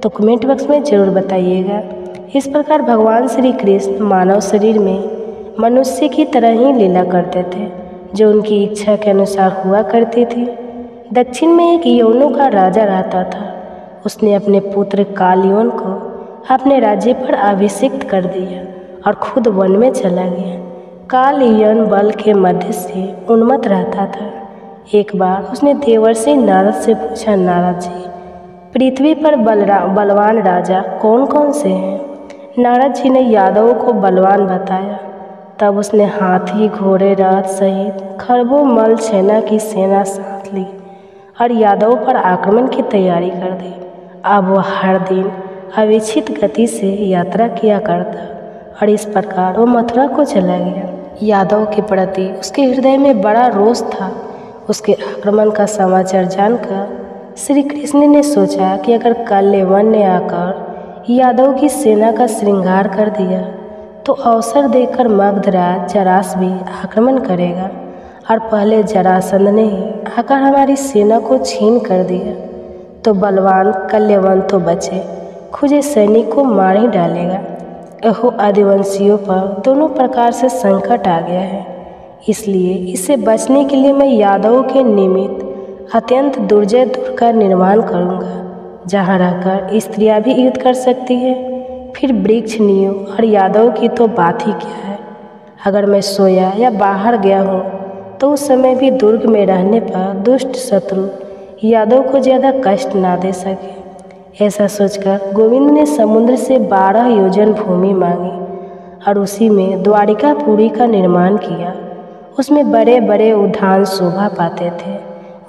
तो कमेंट बॉक्स में ज़रूर बताइएगा। इस प्रकार भगवान श्री कृष्ण मानव शरीर में मनुष्य की तरह ही लीला करते थे, जो उनकी इच्छा के अनुसार हुआ करती थी। दक्षिण में एक यवनों का राजा रहता था। उसने अपने पुत्र कालयवन को अपने राज्य पर अभिषिक्त कर दिया और खुद वन में चला गया। कालयवन बल के मध्य से उन्मत्त रहता था। एक बार उसने देवर्षि नारद से पूछा, नारद जी, पृथ्वी पर बलवान राजा कौन कौन से हैं? नारद जी ने यादवों को बलवान बताया। तब उसने हाथी घोड़े रथ सहित खरबों मल सेना की सेना साथ ली और यादवों पर आक्रमण की तैयारी कर दी। अब वह हर दिन अविच्छित गति से यात्रा किया करता और इस प्रकार वो मथुरा को चला गया। यादव के प्रति उसके हृदय में बड़ा रोष था। उसके आक्रमण का समाचार जानकर श्री कृष्ण ने सोचा कि अगर काल्यवन ने आकर यादव की सेना का श्रृंगार कर दिया तो अवसर देकर मगधराज जरास भी आक्रमण करेगा और पहले जरासंध ने ही आकर हमारी सेना को छीन कर दिया तो बलवान काल्यवन तो बचे, खुजे सैनिक को मार ही डालेगा। एहो आदिवंशियों पर दोनों प्रकार से संकट आ गया है, इसलिए इससे बचने के लिए मैं यादवों के निमित्त अत्यंत दुर्जय दुर्ग का निर्माण करूँगा, जहाँ रहकर स्त्रियाँ भी युद्ध कर सकती है। फिर वृक्ष नींव और यादव की तो बात ही क्या है। अगर मैं सोया या बाहर गया हूँ तो उस समय भी दुर्ग में रहने पर दुष्ट शत्रु यादव को ज़्यादा कष्ट ना दे सके। ऐसा सोचकर गोविंद ने समुद्र से 12 योजन भूमि मांगी और उसी में द्वारिकापुरी का निर्माण किया। उसमें बड़े बड़े उद्यान शोभा पाते थे।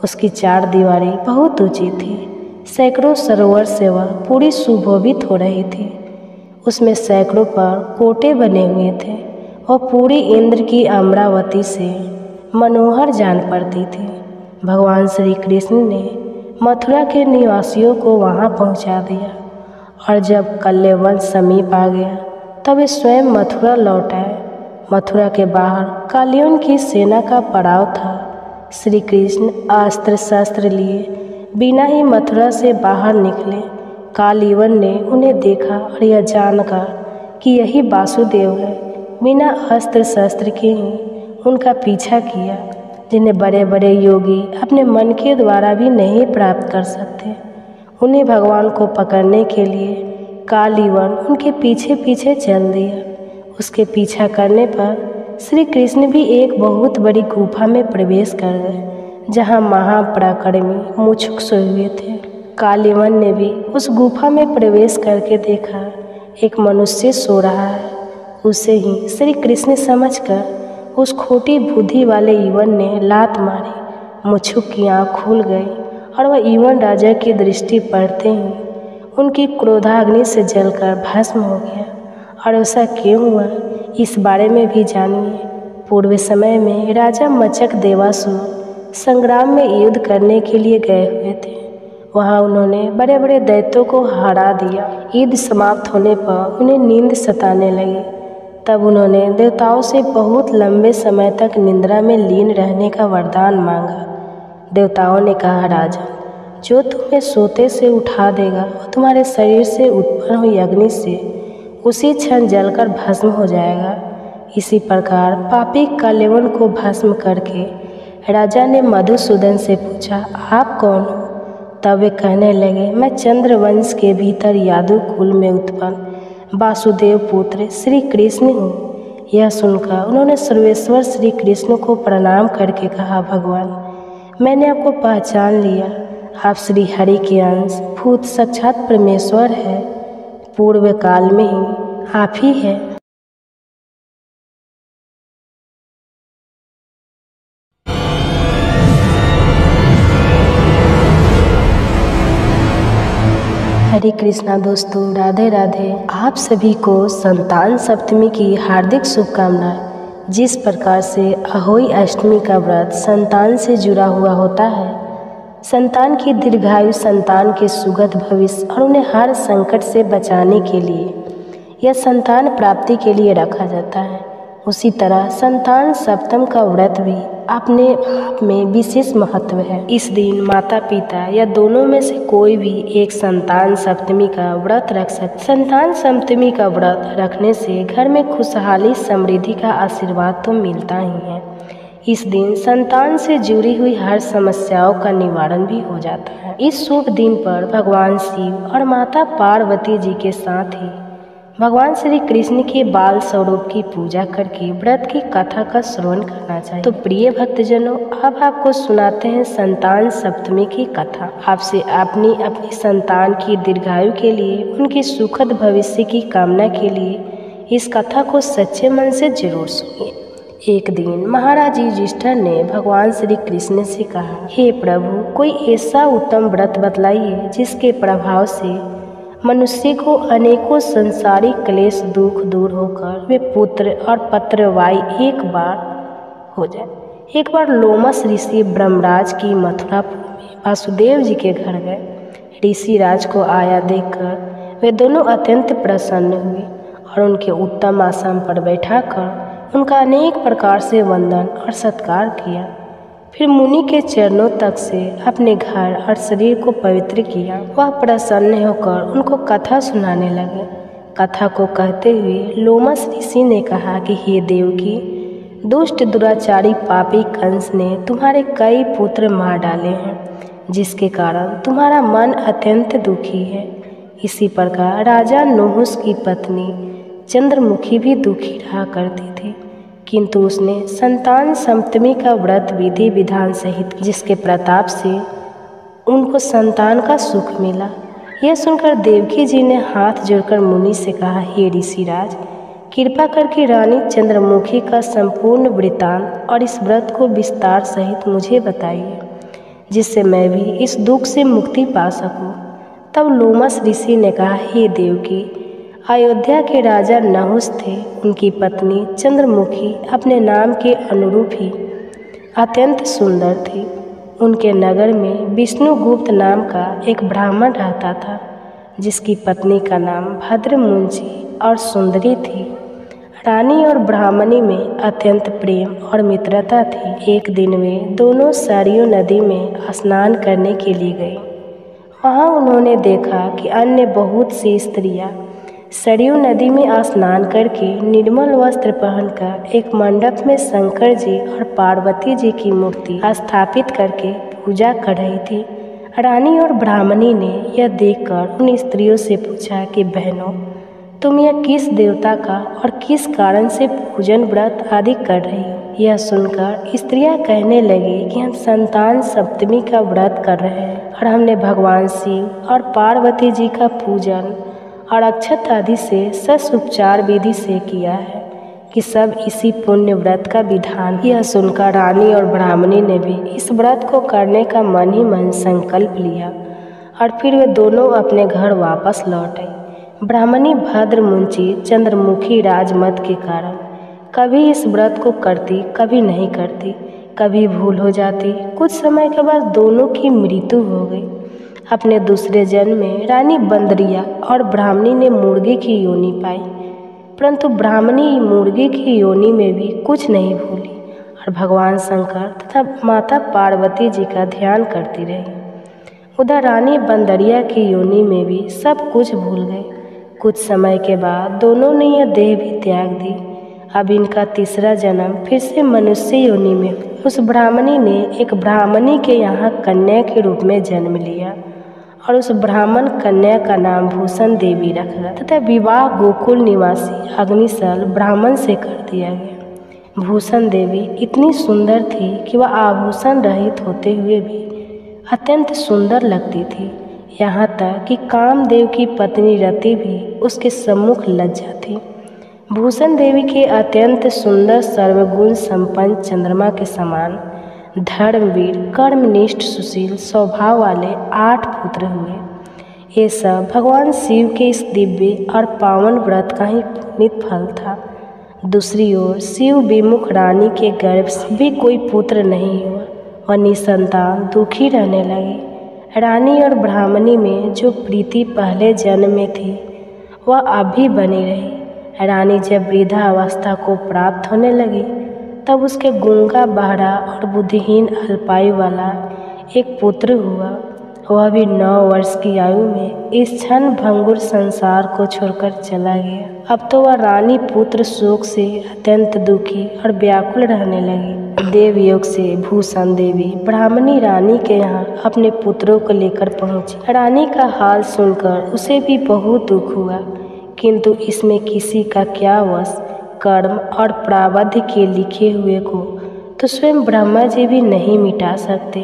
उसकी 4 दीवारें बहुत ऊंची थी। सैकड़ों सरोवर से वह पूरी सुशोभित हो रही थी। उसमें सैकड़ों पर कोटे बने हुए थे और पूरी इंद्र की अमरावती से मनोहर जान पड़ती थी। भगवान श्री कृष्ण ने मथुरा के निवासियों को वहां पहुंचा दिया और जब कल्यवन समीप आ गया तब वे स्वयं मथुरा लौट आए। मथुरा के बाहर कालियों की सेना का पड़ाव था। श्री कृष्ण अस्त्र शस्त्र लिए बिना ही मथुरा से बाहर निकले। कालिवन ने उन्हें देखा और यह जानकर कि यही वासुदेव है, बिना अस्त्र शस्त्र के ही उनका पीछा किया, जिन्हें बड़े बड़े योगी अपने मन के द्वारा भी नहीं प्राप्त कर सकते। उन्हें भगवान को पकड़ने के लिए कालिवन उनके पीछे पीछे चल दिया। उसके पीछा करने पर श्री कृष्ण भी एक बहुत बड़ी गुफा में प्रवेश कर गए, जहाँ महापराक्रमी मुमुक्षु सोए हुए थे। कालिवन ने भी उस गुफा में प्रवेश करके देखा एक मनुष्य सो रहा है। उसे ही श्री कृष्ण समझकर उस खोटी बुद्धि वाले युवन ने लात मारी। मुमुक्षु की आँख खुल गई और वह युवन राजा की दृष्टि पड़ते ही उनकी क्रोधाग्नि से जलकर भस्म हो गया। और ऐसा क्यों हुआ, इस बारे में भी जानिए। पूर्व समय में राजा मचक देवासुर संग्राम में युद्ध करने के लिए गए हुए थे। वहाँ उन्होंने बड़े बड़े दैत्यों को हरा दिया। युद्ध समाप्त होने पर उन्हें नींद सताने लगी। तब उन्होंने देवताओं से बहुत लंबे समय तक निद्रा में लीन रहने का वरदान मांगा। देवताओं ने कहा, राजा, जो तुम्हें सोते से उठा देगा और तुम्हारे शरीर से उत्पन्न हुई अग्नि से उसी क्षण जलकर भस्म हो जाएगा। इसी प्रकार पापी कालिवन को भस्म करके राजा ने मधुसूदन से पूछा, आप कौन हो? तब वे कहने लगे, मैं चंद्रवंश के भीतर यादव कुल में उत्पन्न वासुदेव पुत्र श्री कृष्ण हूँ। यह सुनकर उन्होंने सर्वेश्वर श्री कृष्ण को प्रणाम करके कहा, भगवान, मैंने आपको पहचान लिया। आप श्री हरि के अंश भूत साक्षात परमेश्वर है। पूर्व काल में ही आप ही है। हरे कृष्णा दोस्तों, राधे राधे। आप सभी को संतान सप्तमी की हार्दिक शुभकामनाएं। जिस प्रकार से अहोई अष्टमी का व्रत संतान से जुड़ा हुआ होता है, संतान की दीर्घायु, संतान के सुगत भविष्य और उन्हें हर संकट से बचाने के लिए यह संतान प्राप्ति के लिए रखा जाता है, उसी तरह संतान सप्तम का व्रत भी अपने आप में विशेष महत्व है। इस दिन माता पिता या दोनों में से कोई भी एक संतान सप्तमी का व्रत रख सकते। संतान सप्तमी का व्रत रखने से घर में खुशहाली समृद्धि का आशीर्वाद तो मिलता ही है। इस दिन संतान से जुड़ी हुई हर समस्याओं का निवारण भी हो जाता है। इस शुभ दिन पर भगवान शिव और माता पार्वती जी के साथ ही भगवान श्री कृष्ण के बाल स्वरूप की पूजा करके व्रत की कथा का श्रवण करना चाहिए। तो प्रिय भक्तजनों, अब आपको सुनाते हैं संतान सप्तमी की कथा। आपसे अपनी संतान की दीर्घायु के लिए, उनके सुखद भविष्य की कामना के लिए इस कथा को सच्चे मन से जरूर सुनिए। एक दिन महाराज युधिष्ठिर ने भगवान श्री कृष्ण से कहा, हे प्रभु, कोई ऐसा उत्तम व्रत बतलाइए जिसके प्रभाव से मनुष्य को अनेकों संसारिक क्लेश दुख दूर होकर वे पुत्र और पत्रवाई एक बार हो जाए। एक बार लोमस ऋषि ब्रह्मराज की मथुरापुर में वासुदेव जी के घर गए। ऋषि राज को आया देखकर वे दोनों अत्यंत प्रसन्न हुए और उनके उत्तम आसन पर बैठाकर उनका अनेक प्रकार से वंदन और सत्कार किया। फिर मुनि के चरणों तक से अपने घर और शरीर को पवित्र किया। वह प्रसन्न होकर उनको कथा सुनाने लगे। कथा को कहते हुए लोमस ऋषि ने कहा कि हे देवकी, दुष्ट दुराचारी पापी कंस ने तुम्हारे कई पुत्र मार डाले हैं, जिसके कारण तुम्हारा मन अत्यंत दुखी है। इसी प्रकार राजा नहुष की पत्नी चंद्रमुखी भी दुखी रहा करती थी, किंतु उसने संतान सप्तमी का व्रत विधि विधान सहित, जिसके प्रताप से उनको संतान का सुख मिला। यह सुनकर देवकी जी ने हाथ जोड़कर मुनि से कहा, हे ऋषिराज, कृपा करके रानी चंद्रमुखी का संपूर्ण वृत्तांत और इस व्रत को विस्तार सहित मुझे बताइए, जिससे मैं भी इस दुख से मुक्ति पा सकूं। तब लोमस ऋषि ने कहा, हे देवकी, अयोध्या के राजा नहुस थे। उनकी पत्नी चंद्रमुखी अपने नाम के अनुरूप ही अत्यंत सुंदर थी। उनके नगर में विष्णुगुप्त नाम का एक ब्राह्मण रहता था, जिसकी पत्नी का नाम भद्रमुंची और सुंदरी थी। रानी और ब्राह्मणी में अत्यंत प्रेम और मित्रता थी। एक दिन वे दोनों सरयू नदी में स्नान करने के लिए गई। वहाँ उन्होंने देखा कि अन्य बहुत सी स्त्रियाँ सरयू नदी में स्नान करके निर्मल वस्त्र पहनकर एक मंडप में शंकर जी और पार्वती जी की मूर्ति स्थापित करके पूजा कर रही थी। रानी और ब्राह्मणी ने यह देखकर उन स्त्रियों से पूछा कि बहनों, तुम यह किस देवता का और किस कारण से पूजन व्रत आदि कर रही हो? यह सुनकर स्त्रियां कहने लगी कि हम संतान सप्तमी का व्रत कर रहे हैं और हमने भगवान शिव और पार्वती जी का पूजन और अक्षत आदि से ससुपचार विधि से किया है कि सब इसी पुण्य व्रत का विधान। यह सुनकर रानी और ब्राह्मणी ने भी इस व्रत को करने का मन ही मन संकल्प लिया और फिर वे दोनों अपने घर वापस लौट आई। ब्राह्मणी भद्रमुंची चंद्रमुखी राजमत के कारण कभी इस व्रत को करती, कभी नहीं करती, कभी भूल हो जाती। कुछ समय के बाद दोनों की मृत्यु हो गई। अपने दूसरे जन्म में रानी बंदरिया और ब्राह्मणी ने मुर्गी की योनि पाई, परंतु ब्राह्मणी मुर्गी की योनि में भी कुछ नहीं भूली और भगवान शंकर तथा माता पार्वती जी का ध्यान करती रही। उधर रानी बंदरिया की योनि में भी सब कुछ भूल गए। कुछ समय के बाद दोनों ने यह देह भी त्याग दी। अब इनका तीसरा जन्म फिर से मनुष्य योनि में। उस ब्राह्मणी ने एक ब्राह्मणी के यहाँ कन्या के रूप में जन्म लिया और उस ब्राह्मण कन्या का नाम भूषण देवी रखा तथा विवाह गोकुल निवासी अग्निशल ब्राह्मण से कर दिया गया। भूषण देवी इतनी सुंदर थी कि वह आभूषण रहित होते हुए भी अत्यंत सुंदर लगती थी। यहाँ तक कि कामदेव की पत्नी रति भी उसके सम्मुख लज्जा थी। भूषण देवी के अत्यंत सुंदर सर्वगुण संपन्न चंद्रमा के समान धर्मवीर, कर्मनिष्ठ, सुशील स्वभाव वाले 8 पुत्र हुए। ये सब भगवान शिव के इस दिव्य और पावन व्रत का ही पुनीत फल था। दूसरी ओर शिव विमुख रानी के गर्भ से भी कोई पुत्र नहीं हुआ। वह निसंतान दुखी रहने लगी। रानी और ब्राह्मणी में जो प्रीति पहले जन्म में थी वह अब भी बनी रही। रानी जब वृद्धावस्था को प्राप्त होने लगी तब उसके गूंगा, बहरा और बुद्धिहीन अल्पायु वाला एक पुत्र हुआ। वह भी 9 वर्ष की आयु में इस क्षण भंगुर संसार को छोड़कर चला गया। अब तो वह रानी पुत्र शोक से अत्यंत दुखी और व्याकुल रहने लगी। देवयोग से भूषण देवी ब्राह्मणी रानी के यहाँ अपने पुत्रों को लेकर पहुँची। रानी का हाल सुनकर उसे भी बहुत दुख हुआ, किंतु इसमें किसी का क्या वश। कर्म और प्रारब्ध के लिखे हुए को तो स्वयं ब्रह्मा जी भी नहीं मिटा सकते।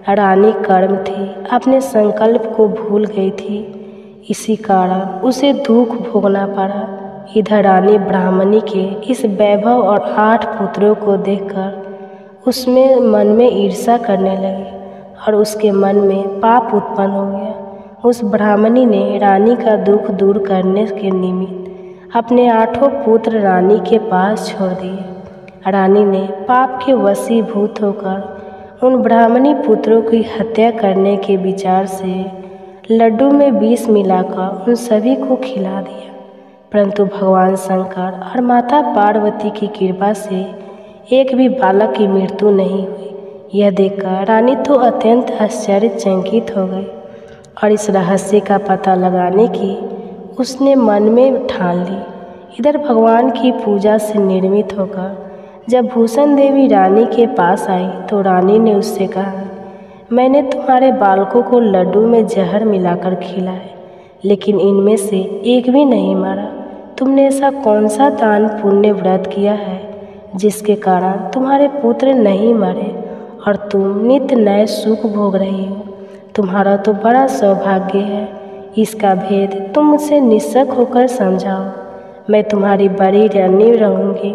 रानी कर्म थी, अपने संकल्प को भूल गई थी, इसी कारण उसे दुख भोगना पड़ा। इधर रानी ब्राह्मणी के इस वैभव और 8 पुत्रों को देखकर उसमें मन में ईर्ष्या करने लगी और उसके मन में पाप उत्पन्न हो गया। उस ब्राह्मणी ने रानी का दुख दूर करने के निमित्त अपने 8 पुत्र रानी के पास छोड़ दिए। रानी ने पाप के वशीभूत होकर उन ब्राह्मणी पुत्रों की हत्या करने के विचार से लड्डू में विष मिलाकर उन सभी को खिला दिया, परंतु भगवान शंकर और माता पार्वती की कृपा से एक भी बालक की मृत्यु नहीं हुई। यह देखकर रानी तो अत्यंत आश्चर्यचकित हो गई और इस रहस्य का पता लगाने की उसने मन में ठान ली। इधर भगवान की पूजा से निर्मित होकर जब भूषण देवी रानी के पास आई तो रानी ने उससे कहा, मैंने तुम्हारे बालकों को लड्डू में जहर मिलाकर खिलाए, लेकिन इनमें से एक भी नहीं मरा। तुमने ऐसा कौन सा दान पुण्य व्रत किया है जिसके कारण तुम्हारे पुत्र नहीं मरे और तुम नित्य नए सुख भोग रही हो? तुम्हारा तो बड़ा सौभाग्य है। इसका भेद तुम मुझसे निश्चक होकर समझाओ। मैं तुम्हारी बड़ी रानी रहूँगी।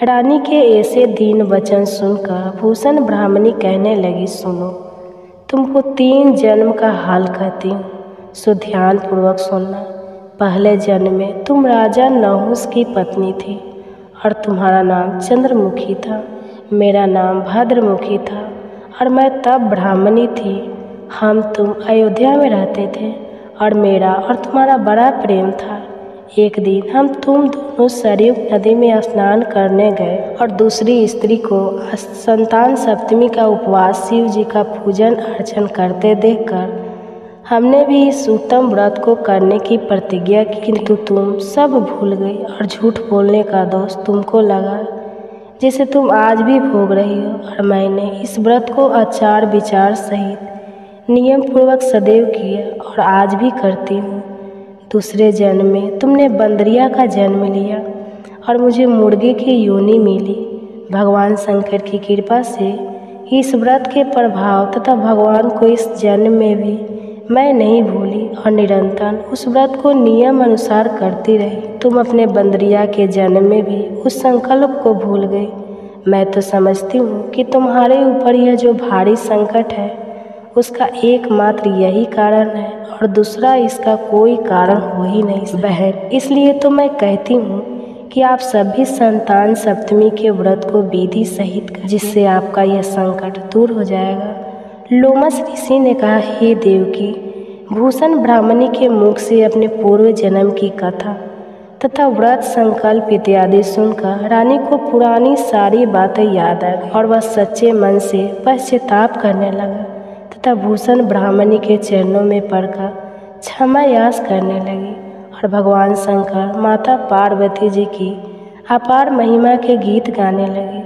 रानी के ऐसे दीन वचन सुनकर भूषण ब्राह्मणी कहने लगी, सुनो, तुमको 3 जन्म का हाल कहती हूँ, सो ध्यान पूर्वक सुनना। पहले जन्म में तुम राजा नहुस की पत्नी थी और तुम्हारा नाम चंद्रमुखी था। मेरा नाम भद्रमुखी था और मैं तब ब्राह्मणी थी। तुम अयोध्या में रहते थे और मेरा और तुम्हारा बड़ा प्रेम था। एक दिन तुम दोनों सरयू नदी में स्नान करने गए और दूसरी स्त्री को संतान सप्तमी का उपवास शिव जी का पूजन अर्चन करते देखकर हमने भी इस उत्तम व्रत को करने की प्रतिज्ञा की, किंतु तुम सब भूल गई और झूठ बोलने का दोष तुमको लगा, जिसे तुम आज भी भोग रही हो। और मैंने इस व्रत को आचार विचार सहित नियम पूर्वक सदैव किया और आज भी करती हूँ। दूसरे जन्म में तुमने बंदरिया का जन्म लिया और मुझे मुर्गे की योनि मिली। भगवान शंकर की कृपा से इस व्रत के प्रभाव तथा भगवान को इस जन्म में भी मैं नहीं भूली और निरंतर उस व्रत को नियम अनुसार करती रही। तुम अपने बंदरिया के जन्म में भी उस संकल्प को भूल गई। मैं तो समझती हूँ कि तुम्हारे ऊपर यह जो भारी संकट है उसका एकमात्र यही कारण है और दूसरा इसका कोई कारण हो ही नहीं बहन। इसलिए तो मैं कहती हूँ कि आप सभी संतान सप्तमी के व्रत को विधि सहित करें, जिससे आपका यह संकट दूर हो जाएगा। लोमस ऋषि ने कहा, हे देवकी, भूषण ब्राह्मणी के मुख से अपने पूर्व जन्म की कथा तथा व्रत संकल्प इत्यादि सुनकर रानी को पुरानी सारी बातें याद आ गई और वह सच्चे मन से पश्चाताप करने लगा तथा भूषण ब्राह्मणी के चरणों में पड़कर क्षमा याच करने लगी और भगवान शंकर माता पार्वती जी की अपार महिमा के गीत गाने लगे।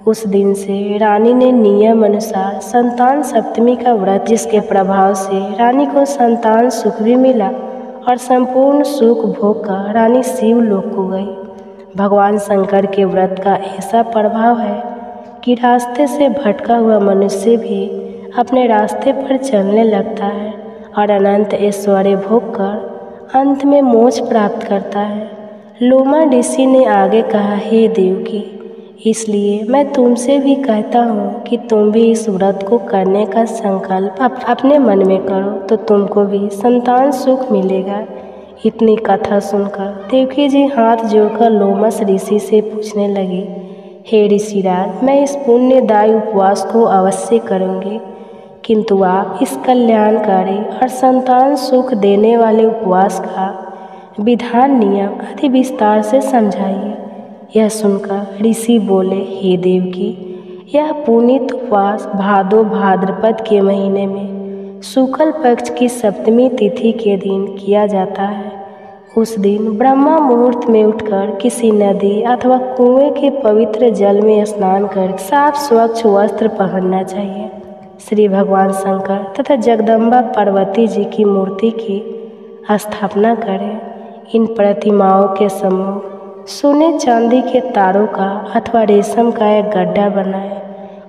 उस दिन से रानी ने नियम अनुसार संतान सप्तमी का व्रत, जिसके प्रभाव से रानी को संतान सुख भी मिला और संपूर्ण सुख भोग कर रानी शिव लोक को गई। भगवान शंकर के व्रत का ऐसा प्रभाव है कि रास्ते से भटका हुआ मनुष्य भी अपने रास्ते पर चलने लगता है और अनंत ऐश्वर्य भोग कर अंत में मोक्ष प्राप्त करता है। लोमा ऋषि ने आगे कहा, हे देवकी, इसलिए मैं तुमसे भी कहता हूँ कि तुम भी इस व्रत को करने का संकल्प अपने मन में करो तो तुमको भी संतान सुख मिलेगा। इतनी कथा सुनकर देवकी जी हाथ जोड़कर लोमस ऋषि से पूछने लगी, हे ऋषिराज, मैं इस पुण्यदायी उपवास को अवश्य करूँगी, किंतु आप इस कल्याणकारी और संतान सुख देने वाले उपवास का विधान नियम अति विस्तार से समझाइए। यह सुनकर ऋषि बोले, हे देवकी, यह पुनीत उपवास भादो भाद्रपद के महीने में शुक्ल पक्ष की सप्तमी तिथि के दिन किया जाता है। उस दिन ब्रह्मा मुहूर्त में उठकर किसी नदी अथवा कुएं के पवित्र जल में स्नान कर साफ स्वच्छ वस्त्र पहनना चाहिए। श्री भगवान शंकर तथा जगदम्बा पार्वती जी की मूर्ति की स्थापना करें। इन प्रतिमाओं के सम्मुख सोने चांदी के तारों का अथवा रेशम का एक गड्ढा बनाएं।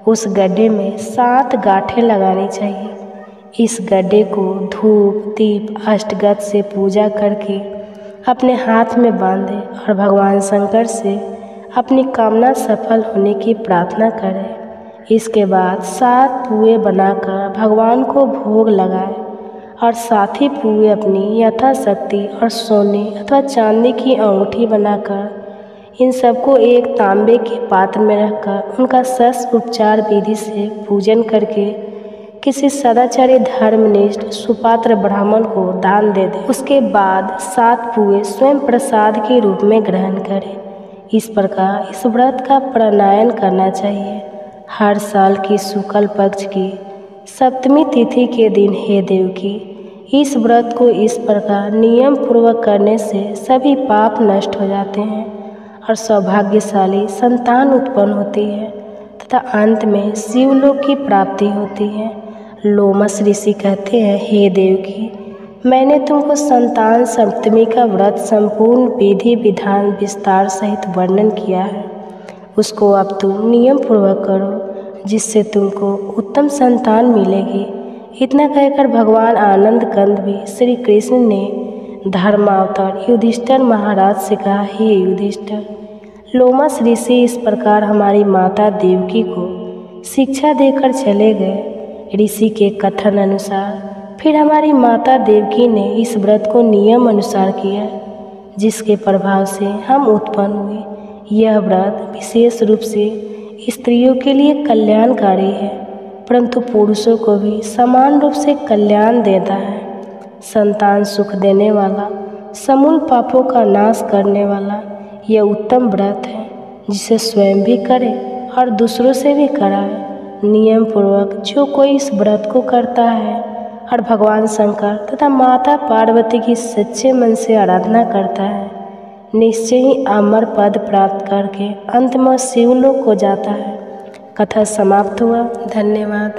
उस गड्ढे में 7 गांठें लगानी चाहिए। इस गड्ढे को धूप दीप अष्टगत से पूजा करके अपने हाथ में बांधें और भगवान शंकर से अपनी कामना सफल होने की प्रार्थना करें। इसके बाद 7 पुए बनाकर भगवान को भोग लगाएं और साथ ही पुए अपनी यथाशक्ति और सोने अथवा चांदी की अंगूठी बनाकर इन सबको एक तांबे के पात्र में रखकर उनका शस्त्र उपचार विधि से पूजन करके किसी सदाचारी धर्मनिष्ठ सुपात्र ब्राह्मण को दान दे दें। उसके बाद 7 पुए स्वयं प्रसाद के रूप में ग्रहण करें। इस प्रकार इस व्रत का प्राणायाम करना चाहिए। हर साल की शुक्ल पक्ष की सप्तमी तिथि के दिन, हे देवकी, इस व्रत को इस प्रकार नियम पूर्वक करने से सभी पाप नष्ट हो जाते हैं और सौभाग्यशाली संतान उत्पन्न होती है तथा अंत में शिवलोक की प्राप्ति होती है। लोमस ऋषि कहते हैं, हे देवकी, मैंने तुमको संतान सप्तमी का व्रत संपूर्ण विधि विधान विस्तार सहित वर्णन किया है। उसको अब तुम नियम पूर्वक करो, जिससे तुमको उत्तम संतान मिलेगी। इतना कहकर भगवान आनंद कंद भी श्री कृष्ण ने धर्मावतार युधिष्ठिर महाराज से कहा, हे युधिष्ठिर, लोमस ऋषि इस प्रकार हमारी माता देवकी को शिक्षा देकर चले गए। ऋषि के कथन अनुसार फिर हमारी माता देवकी ने इस व्रत को नियम अनुसार किया, जिसके प्रभाव से हम उत्पन्न हुए। यह व्रत विशेष रूप से स्त्रियों के लिए कल्याणकारी है, परंतु पुरुषों को भी समान रूप से कल्याण देता है। संतान सुख देने वाला, समूल पापों का नाश करने वाला यह उत्तम व्रत है, जिसे स्वयं भी करे और दूसरों से भी कराए। नियम पूर्वक जो कोई इस व्रत को करता है और भगवान शंकर तथा माता पार्वती की सच्चे मन से आराधना करता है, निश्चय ही अमर पद प्राप्त करके अंत में शिवलोक हो जाता है। कथा समाप्त हुआ। धन्यवाद।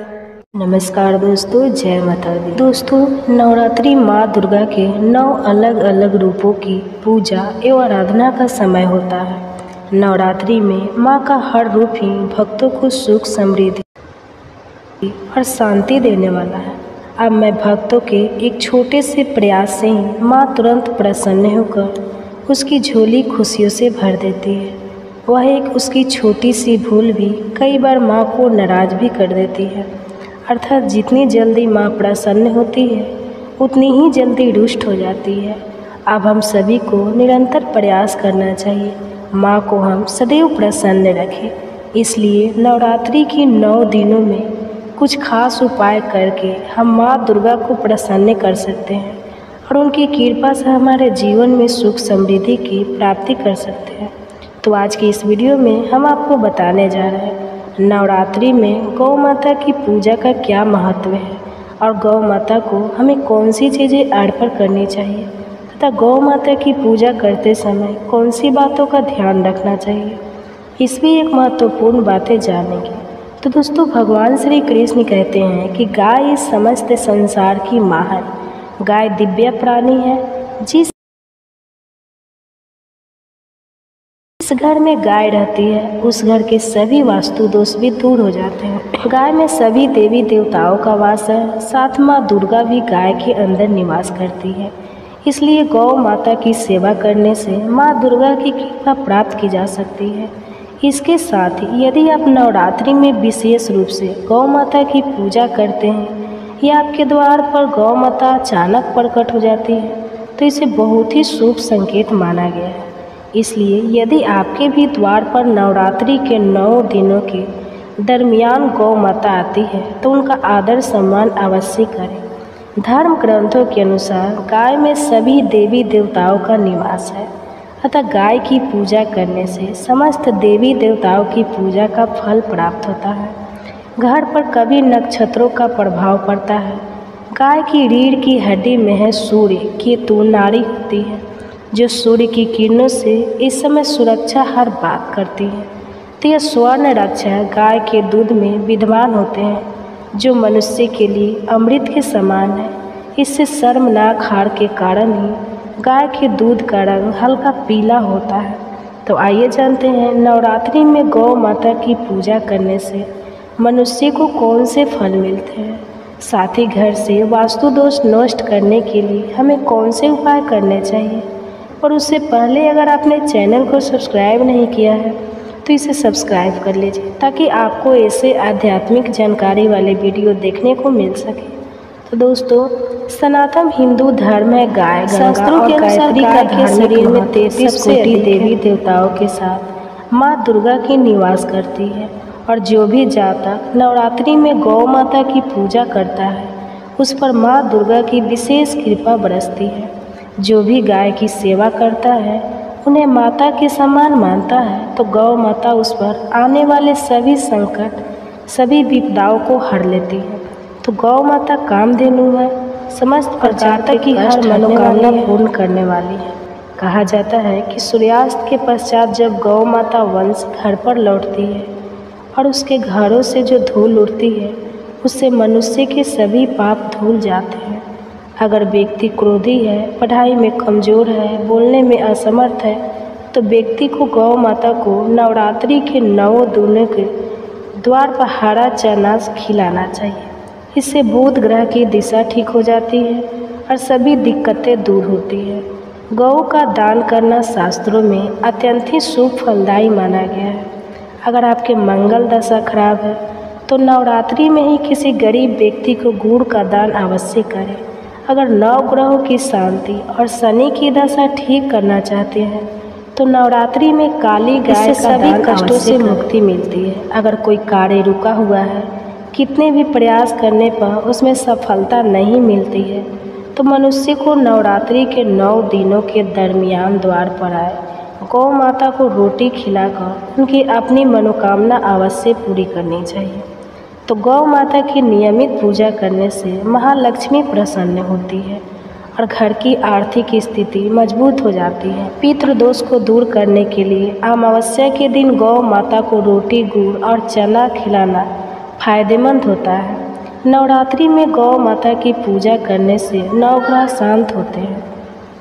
नमस्कार दोस्तों, जय माता दी। दोस्तों, नवरात्रि माँ दुर्गा के 9 अलग अलग रूपों की पूजा एवं आराधना का समय होता है। नवरात्रि में माँ का हर रूप ही भक्तों को सुख, समृद्धि और शांति देने वाला है। अब मैं भक्तों के एक छोटे से प्रयास से ही माँ तुरंत प्रसन्न होकर उसकी झोली खुशियों से भर देती है। वह एक उसकी छोटी सी भूल भी कई बार माँ को नाराज भी कर देती है। अर्थात जितनी जल्दी माँ प्रसन्न होती है, उतनी ही जल्दी रुष्ट हो जाती है। अब हम सभी को निरंतर प्रयास करना चाहिए, माँ को हम सदैव प्रसन्न रखें। इसलिए नवरात्रि की 9 दिनों में कुछ खास उपाय करके हम माँ दुर्गा को प्रसन्न कर सकते हैं और उनकी कृपा से हमारे जीवन में सुख समृद्धि की प्राप्ति कर सकते हैं। तो आज की इस वीडियो में हम आपको बताने जा रहे हैं नवरात्रि में गौ माता की पूजा का क्या महत्व है और गौ माता को हमें कौन सी चीज़ें अर्पण करनी चाहिए तथा गौ माता की पूजा करते समय कौन सी बातों का ध्यान रखना चाहिए, इसमें एक महत्वपूर्ण बातें जानेंगे। तो दोस्तों, भगवान श्री कृष्ण कहते हैं कि गाय इस समस्त संसार की माँ है। गाय दिव्य प्राणी है। जिस घर में गाय रहती है, उस घर के सभी वास्तु दोष भी दूर हो जाते हैं। गाय में सभी देवी देवताओं का वास है। साथ माँ दुर्गा भी गाय के अंदर निवास करती है। इसलिए गौ माता की सेवा करने से माँ दुर्गा की कृपा प्राप्त की जा सकती है। इसके साथ ही यदि आप नवरात्रि में विशेष रूप से गौ माता की पूजा करते हैं या आपके द्वार पर गौ माता अचानक प्रकट हो जाती है, तो इसे बहुत ही शुभ संकेत माना गया है। इसलिए यदि आपके भी द्वार पर नवरात्रि के 9 दिनों के दरमियान गौ माता आती है, तो उनका आदर सम्मान अवश्य करें। धर्म ग्रंथों के अनुसार गाय में सभी देवी देवताओं का निवास है, अतः गाय की पूजा करने से समस्त देवी देवताओं की पूजा का फल प्राप्त होता है। घर पर कभी नक्षत्रों का प्रभाव पड़ता है। गाय की रीढ़ की हड्डी में है सूर्य केतु नाड़ी होती है, जो सूर्य की किरणों से इस समय सुरक्षा हर बात करती है। तो यह स्वर्ण रक्षा गाय के दूध में विद्यमान होते हैं, जो मनुष्य के लिए अमृत के समान है। इससे शर्मनाक हार के कारण ही गाय के दूध का रंग हल्का पीला होता है। तो आइए जानते हैं नवरात्रि में गौ माता की पूजा करने से मनुष्य को कौन से फल मिलते हैं। साथ ही घर से वास्तु दोष नष्ट करने के लिए हमें कौन से उपाय करने चाहिए। और उससे पहले अगर आपने चैनल को सब्सक्राइब नहीं किया है, तो इसे सब्सक्राइब कर लीजिए, ताकि आपको ऐसे आध्यात्मिक जानकारी वाले वीडियो देखने को मिल सके। तो दोस्तों, सनातन हिंदू धर्म है गाय शास्त्रों के अनुसार गाय के शरीर में 33 कोटि देवी देवताओं के साथ माँ दुर्गा की निवास करती है। और जो भी जातक नवरात्रि में गौ माता की पूजा करता है, उस पर माँ दुर्गा की विशेष कृपा बरसती है। जो भी गाय की सेवा करता है, उन्हें माता के समान मानता है, तो गौ माता उस पर आने वाले सभी संकट, सभी विपदाओं को हर लेती है। तो गौ माता कामधेनु है, समस्त प्रजाति की हर मनोकामना पूर्ण करने वाली है। कहा जाता है कि सूर्यास्त के पश्चात जब गौ माता वंश घर पर लौटती है और उसके घरों से जो धूल उड़ती है, उससे मनुष्य के सभी पाप धुल जाते हैं। अगर व्यक्ति क्रोधी है, पढ़ाई में कमज़ोर है, बोलने में असमर्थ है, तो व्यक्ति को गौ माता को नवरात्रि के 9 दिनों के द्वार पर हरा चना खिलाना चाहिए। इससे बुध ग्रह की दिशा ठीक हो जाती है और सभी दिक्कतें दूर होती है। गौ का दान करना शास्त्रों में अत्यंत ही शुभ फलदायी माना गया है। अगर आपके मंगल दशा खराब है तो नवरात्रि में ही किसी गरीब व्यक्ति को गुड़ का दान अवश्य करें। अगर नवग्रहों की शांति और शनि की दशा ठीक करना चाहते हैं तो नवरात्रि में काली गाय का दान कष्टों से मुक्ति मिलती है। अगर कोई कार्य रुका हुआ है, कितने भी प्रयास करने पर उसमें सफलता नहीं मिलती है, तो मनुष्य को नवरात्रि के 9 दिनों के दरमियान द्वार पर आए गौ माता को रोटी खिलाकर उनकी अपनी मनोकामना अवश्य पूरी करनी चाहिए। तो गौ माता की नियमित पूजा करने से महालक्ष्मी प्रसन्न होती है और घर की आर्थिक स्थिति मजबूत हो जाती है। पितृदोष को दूर करने के लिए अमावस्या के दिन गौ माता को रोटी, गुड़ और चना खिलाना फायदेमंद होता है। नवरात्रि में गौ माता की पूजा करने से नवग्रह शांत होते हैं।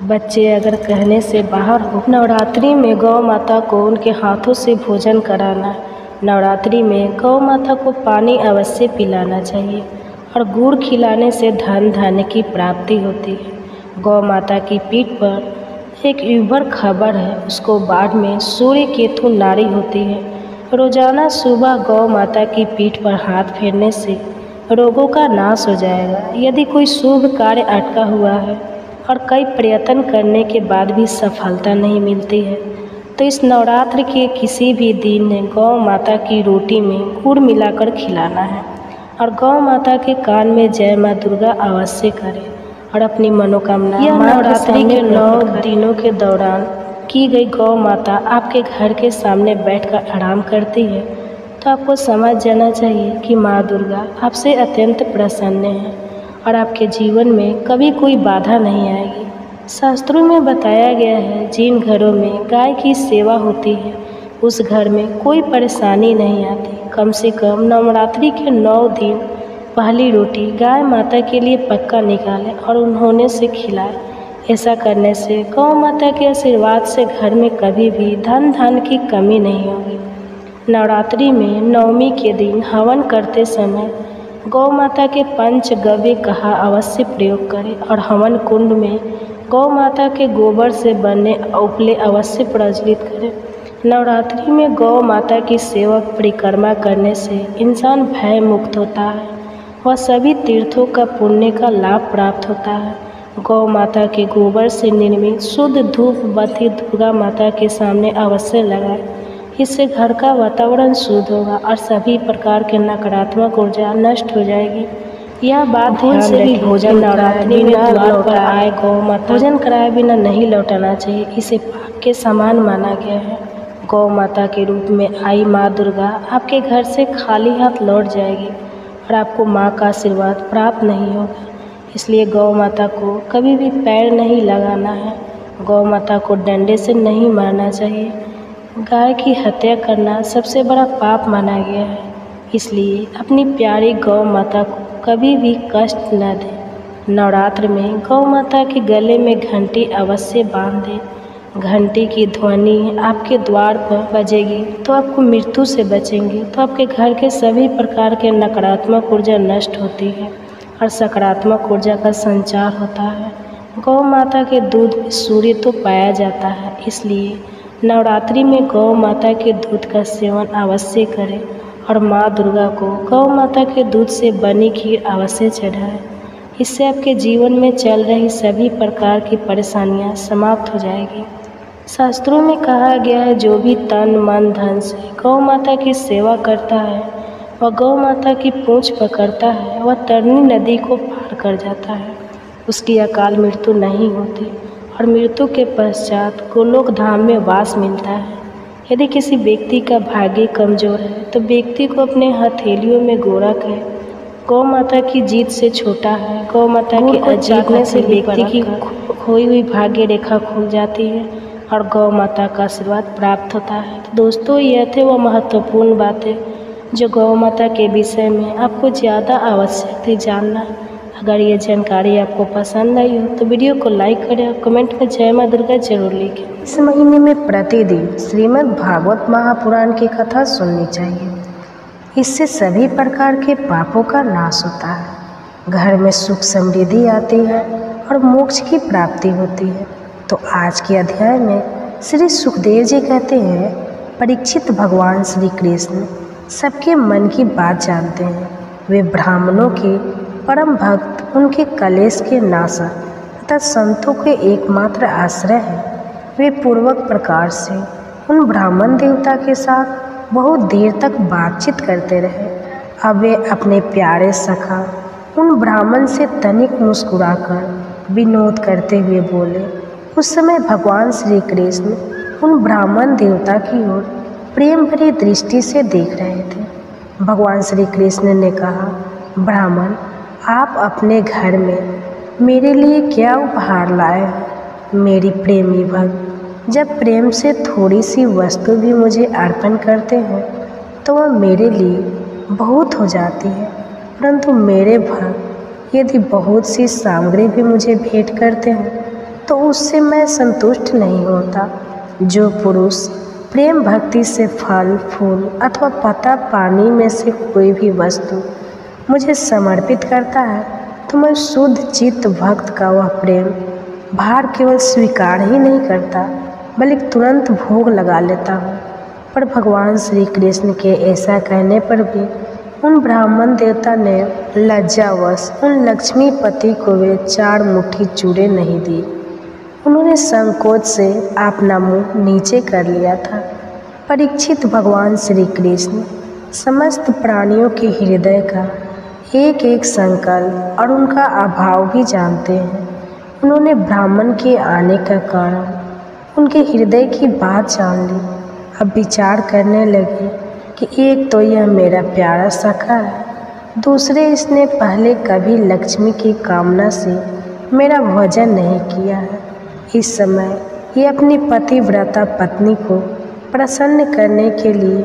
बच्चे अगर कहने से बाहर हो, नवरात्रि में गौ माता को उनके हाथों से भोजन कराना, नवरात्रि में गौ माता को पानी अवश्य पिलाना चाहिए और गुड़ खिलाने से धन धान्य की प्राप्ति होती है। गौ माता की पीठ पर एक युबर खबर है, उसको बाढ़ में सूर्य केतु नारी होती है। रोजाना सुबह गौ माता की पीठ पर हाथ फेरने से रोगों का नाश हो जाएगा। यदि कोई शुभ कार्य अटका हुआ है और कई प्रयत्न करने के बाद भी सफलता नहीं मिलती है, तो इस नवरात्र के किसी भी दिन गौ माता की रोटी में गुड़ मिलाकर खिलाना है और गौ माता के कान में जय माँ दुर्गा अवश्य करें और अपनी मनोकामना यह नवरात्रि के 9 दिनों के दौरान की गई गौ माता आपके घर के सामने बैठकर आराम करती है, तो आपको समझ जाना चाहिए कि माँ दुर्गा आपसे अत्यंत प्रसन्न है और आपके जीवन में कभी कोई बाधा नहीं आएगी। शास्त्रों में बताया गया है, जिन घरों में गाय की सेवा होती है उस घर में कोई परेशानी नहीं आती। कम से कम नवरात्रि के 9 दिन पहली रोटी गाय माता के लिए पक्का निकालें और उन्होंने से खिलाएं। ऐसा करने से गौ माता के आशीर्वाद से घर में कभी भी धन धान्य की कमी नहीं होगी। नवरात्रि में नवमी के दिन हवन करते समय गौ माता के पंचगव्य कहा अवश्य प्रयोग करें और हवन कुंड में गौ माता के गोबर से बने उपले अवश्य प्रज्वलित करें। नवरात्रि में गौ माता की सेवा परिक्रमा करने से इंसान भय मुक्त होता है, वह सभी तीर्थों का पुण्य का लाभ प्राप्त होता है। गौ माता के गोबर से निर्मित शुद्ध धूप बत्ती दुर्गा माता के सामने अवश्य लगाएं। इससे घर का वातावरण शुद्ध होगा और सभी प्रकार के नकारात्मक ऊर्जा नष्ट हो जाएगी। यह बात ध्यान से भी भोजन नवरात्रि में द्वार पर आए गौ माता भोजन कराए बिना नहीं लौटाना चाहिए, इसे पाप के समान माना गया है। गौ माता के रूप में आई माँ दुर्गा आपके घर से खाली हाथ लौट जाएगी और आपको माँ का आशीर्वाद प्राप्त नहीं होगा। इसलिए गौ माता को कभी भी पैर नहीं लगाना है, गौ माता को डंडे से नहीं मारना चाहिए। गाय की हत्या करना सबसे बड़ा पाप माना गया है, इसलिए अपनी प्यारी गौ माता को कभी भी कष्ट न दें। नवरात्र में गौ माता के गले में घंटी अवश्य बांध दें। घंटी की ध्वनि आपके द्वार पर बजेगी तो आपको मृत्यु से बचेंगे, तो आपके घर के सभी प्रकार के नकारात्मक ऊर्जा नष्ट होती है और सकारात्मक ऊर्जा का संचार होता है। गौ माता के दूध में सूर्य तो पाया जाता है, इसलिए नवरात्रि में गौ माता के दूध का सेवन अवश्य करें और माँ दुर्गा को गौ माता के दूध से बनी खीर अवश्य चढ़ाएं। इससे आपके जीवन में चल रही सभी प्रकार की परेशानियाँ समाप्त हो जाएगी। शास्त्रों में कहा गया है, जो भी तन मन धन से गौ माता की सेवा करता है वह गौ माता की पूंछ पकड़ता है, वह तरनी नदी को पार कर जाता है, उसकी अकाल मृत्यु नहीं होती और मृत्यु के पश्चात गोलोक धाम में वास मिलता है। यदि किसी व्यक्ति का भाग्य कमज़ोर है तो व्यक्ति को अपने हथेलियों में गोरा कहे गौ माता की जीत से छोटा है। गौ माता के अजीतने से व्यक्ति की खोई हुई भाग्य रेखा खुल जाती है और गौ माता का आशीर्वाद प्राप्त होता है। तो दोस्तों, यह थे वो महत्वपूर्ण बातें जो गौ माता के विषय में आपको ज़्यादा आवश्यक थी जानना। अगर ये जानकारी आपको पसंद आई हो तो वीडियो को लाइक करें और कमेंट में जय माँ दुर्गा जरूर लिखें। इस महीने में प्रतिदिन श्रीमद् भागवत महापुराण की कथा सुननी चाहिए। इससे सभी प्रकार के पापों का नाश होता है, घर में सुख समृद्धि आती है और मोक्ष की प्राप्ति होती है। तो आज के अध्याय में श्री सुखदेव जी कहते हैं, परीक्षित भगवान श्री कृष्ण सबके मन की बात जानते हैं। वे ब्राह्मणों के परम भक्त, उनके कलेश के नाशक तथा संतों के एकमात्र आश्रय हैं। वे पूर्वक प्रकार से उन ब्राह्मण देवता के साथ बहुत देर तक बातचीत करते रहे। अब वे अपने प्यारे सखा उन ब्राह्मण से तनिक मुस्कुराकर विनोद करते हुए बोले। उस समय भगवान श्री कृष्ण उन ब्राह्मण देवता की ओर प्रेम भरी दृष्टि से देख रहे थे। भगवान श्री कृष्ण ने कहा, ब्राह्मण, आप अपने घर में मेरे लिए क्या उपहार लाए हैं? मेरी प्रेमी भक्त जब प्रेम से थोड़ी सी वस्तु भी मुझे अर्पण करते हैं तो वह मेरे लिए बहुत हो जाती है, परंतु मेरे भक्त यदि बहुत सी सामग्री भी मुझे भेंट करते हैं तो उससे मैं संतुष्ट नहीं होता। जो पुरुष प्रेम भक्ति से फल फूल अथवा पता पानी में से कोई भी वस्तु मुझे समर्पित करता है तो मैं शुद्ध चित्त भक्त का वह प्रेम भार केवल स्वीकार ही नहीं करता बल्कि तुरंत भोग लगा लेता हूँ। पर भगवान श्री कृष्ण के ऐसा कहने पर भी उन ब्राह्मण देवता ने लज्जावश उन लक्ष्मीपति को वे 4 मुट्ठी चूड़े नहीं दी। उन्होंने संकोच से अपना मुंह नीचे कर लिया था। परीक्षित भगवान श्री कृष्ण समस्त प्राणियों के हृदय का एक एक संकल्प और उनका अभाव भी जानते हैं। उन्होंने ब्राह्मण के आने का कारण उनके हृदय की बात जान ली। अब विचार करने लगे कि एक तो यह मेरा प्यारा सखा है, दूसरे इसने पहले कभी लक्ष्मी की कामना से मेरा भोजन नहीं किया है। इस समय ये अपनी पतिव्रता पत्नी को प्रसन्न करने के लिए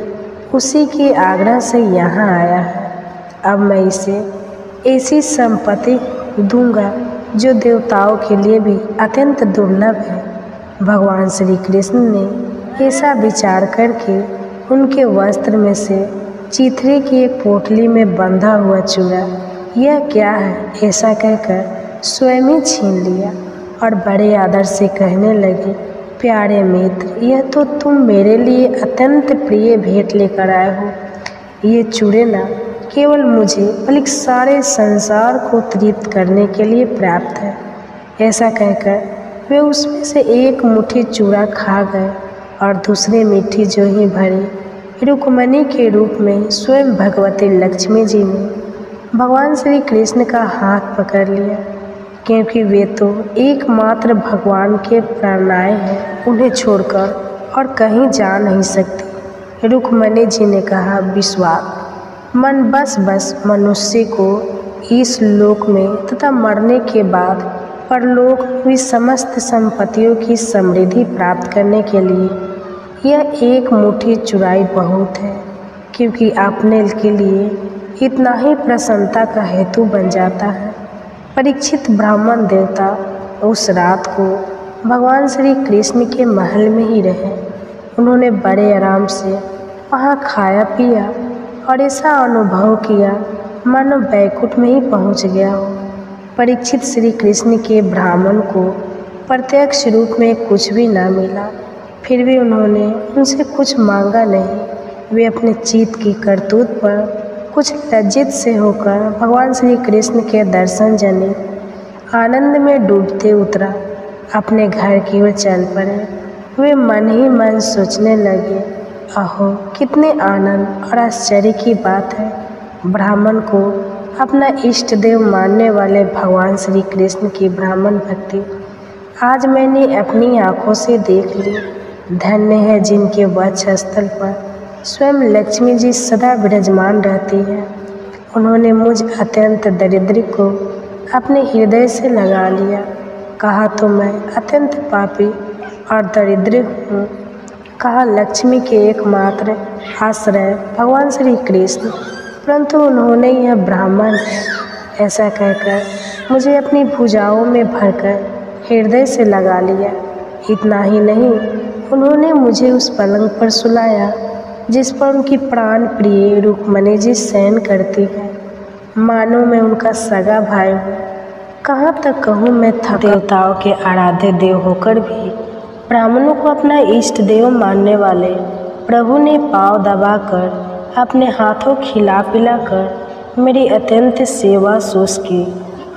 उसी के आग्रह से यहाँ आया है। अब मैं इसे ऐसी संपत्ति दूंगा जो देवताओं के लिए भी अत्यंत दुर्लभ है। भगवान श्री कृष्ण ने ऐसा विचार करके उनके वस्त्र में से चिथरे की एक पोटली में बंधा हुआ चूड़ा, यह क्या है ऐसा कहकर स्वयं ही छीन लिया और बड़े आदर से कहने लगे, प्यारे मित्र, यह तो तुम मेरे लिए अत्यंत प्रिय भेंट लेकर आए हो। ये चूड़े न केवल मुझे बल्कि सारे संसार को तृप्त करने के लिए प्राप्त है। ऐसा कहकर वे उसमें से एक मुट्ठी चूड़ा खा गए और दूसरी मुट्ठी जो ही भरी रुक्मणी के रूप में स्वयं भगवती लक्ष्मी जी ने भगवान श्री कृष्ण का हाथ पकड़ लिया, क्योंकि वे तो एकमात्र भगवान के प्रणय हैं, उन्हें छोड़कर और कहीं जा नहीं सकती। रुक्मणी जी ने कहा, विश्वास मन बस मनुष्य को इस लोक में तथा मरने के बाद परलोक में समस्त संपत्तियों की समृद्धि प्राप्त करने के लिए यह एक मुट्ठी चुराई बहुत है, क्योंकि अपने के लिए इतना ही प्रसन्नता का हेतु बन जाता है। परीक्षित ब्राह्मण देवता उस रात को भगवान श्री कृष्ण के महल में ही रहे। उन्होंने बड़े आराम से वहाँ खाया पिया और ऐसा अनुभव किया मानो बैकुंठ में ही पहुँच गया हो। परीक्षित श्री कृष्ण के ब्राह्मण को प्रत्यक्ष रूप में कुछ भी ना मिला, फिर भी उन्होंने उनसे कुछ मांगा नहीं। वे अपने चित्त की करतूत पर कुछ लज्जित से होकर भगवान श्री कृष्ण के दर्शन जनित आनंद में डूबते उतरा अपने घर की ओर चल पड़े। वे मन ही मन सोचने लगे, अहो कितने आनंद और आश्चर्य की बात है। ब्राह्मण को अपना इष्ट देव मानने वाले भगवान श्री कृष्ण की ब्राह्मण भक्ति आज मैंने अपनी आँखों से देख ली। धन्य है जिनके वक्षस्थल पर स्वयं लक्ष्मी जी सदा विराजमान रहती है। उन्होंने मुझ अत्यंत दरिद्र को अपने हृदय से लगा लिया। कहा तो मैं अत्यंत पापी और दरिद्र हूँ, कहा लक्ष्मी के एकमात्र आश्रय भगवान श्री कृष्ण, परंतु उन्होंने यह ब्राह्मण है ऐसा कहकर मुझे अपनी भुजाओं में भरकर हृदय से लगा लिया। इतना ही नहीं, उन्होंने मुझे उस पलंग पर सुलाया जिस पर उनकी प्राण प्रिय रुक्मिणी जी शयन करती है, मानो मैं उनका सगा भाई हूँ। कहाँ तक कहूँ मैं देवताओं के आराध्य देव होकर भी ब्राह्मणों को अपना इष्ट देव मानने वाले प्रभु ने पाँव दबाकर अपने हाथों खिला पिला कर मेरी अत्यंत सेवा सोच की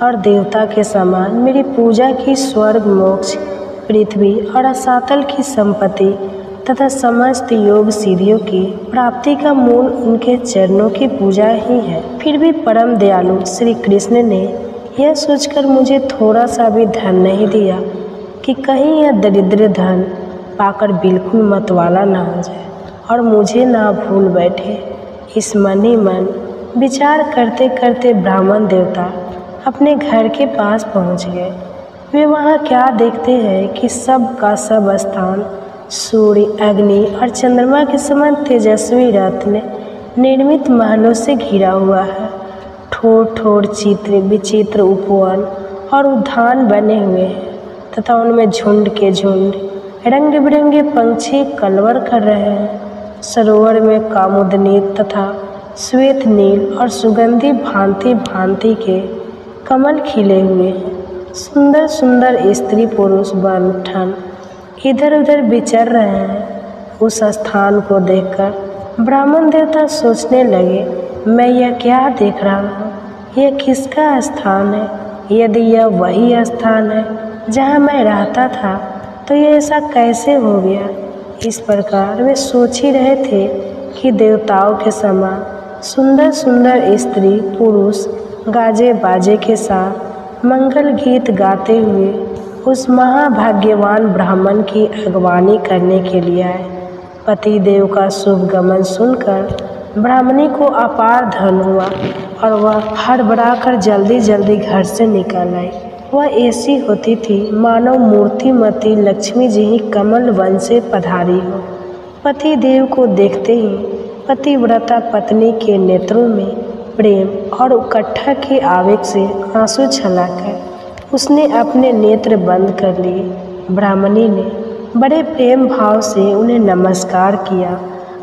और देवता के समान मेरी पूजा की। स्वर्ग, मोक्ष, पृथ्वी और असातल की संपत्ति तथा समस्त योग सिद्धियों की प्राप्ति का मूल उनके चरणों की पूजा ही है। फिर भी परम दयालु श्री कृष्ण ने यह सोचकर मुझे थोड़ा सा भी धन नहीं दिया कि कहीं यह दरिद्र धन पाकर बिल्कुल मतवाला ना हो जाए और मुझे ना भूल बैठे। इस मन ही मन विचार करते करते ब्राह्मण देवता अपने घर के पास पहुंच गए। वे वहां क्या देखते हैं कि सब का सब स्थान सूर्य, अग्नि और चंद्रमा के समान तेजस्वी रत्न निर्मित महलों से घिरा हुआ है। ठोर ठोर चित्र विचित्र उपवन और उद्यान बने हुए हैं तथा उनमें झुंड के झुंड रंग बिरंगे पंछी कलवर कर रहे हैं। सरोवर में कामुदनी तथा श्वेत नील और सुगंधी भांति भांति के कमल खिले हुए हैं। सुंदर सुंदर स्त्री पुरुष बन ठन इधर उधर विचर रहे हैं। उस स्थान को देखकर ब्राह्मण देवता सोचने लगे, मैं यह क्या देख रहा हूँ? यह किसका स्थान है? यदि यह वही स्थान है जहाँ मैं रहता था तो यह ऐसा कैसे हो गया? इस प्रकार वे सोच ही रहे थे कि देवताओं के समान सुंदर सुंदर स्त्री पुरुष गाजे बाजे के साथ मंगल गीत गाते हुए उस महाभाग्यवान ब्राह्मण की अगवानी करने के लिए आए। पति देव का शुभ गमन सुनकर ब्राह्मणी को अपार धन हुआ और वह हड़बड़ाकर जल्दी जल्दी घर से निकल आई। वह ऐसी होती थी मानो मूर्तिमती लक्ष्मी जी ही कमल वन से पधारी हो। पति देव को देखते ही पतिव्रता पत्नी के नेत्रों में प्रेम और उकट्ठा के आवेग से आंसू छलकर उसने अपने नेत्र बंद कर लिए। ब्राह्मणी ने बड़े प्रेम भाव से उन्हें नमस्कार किया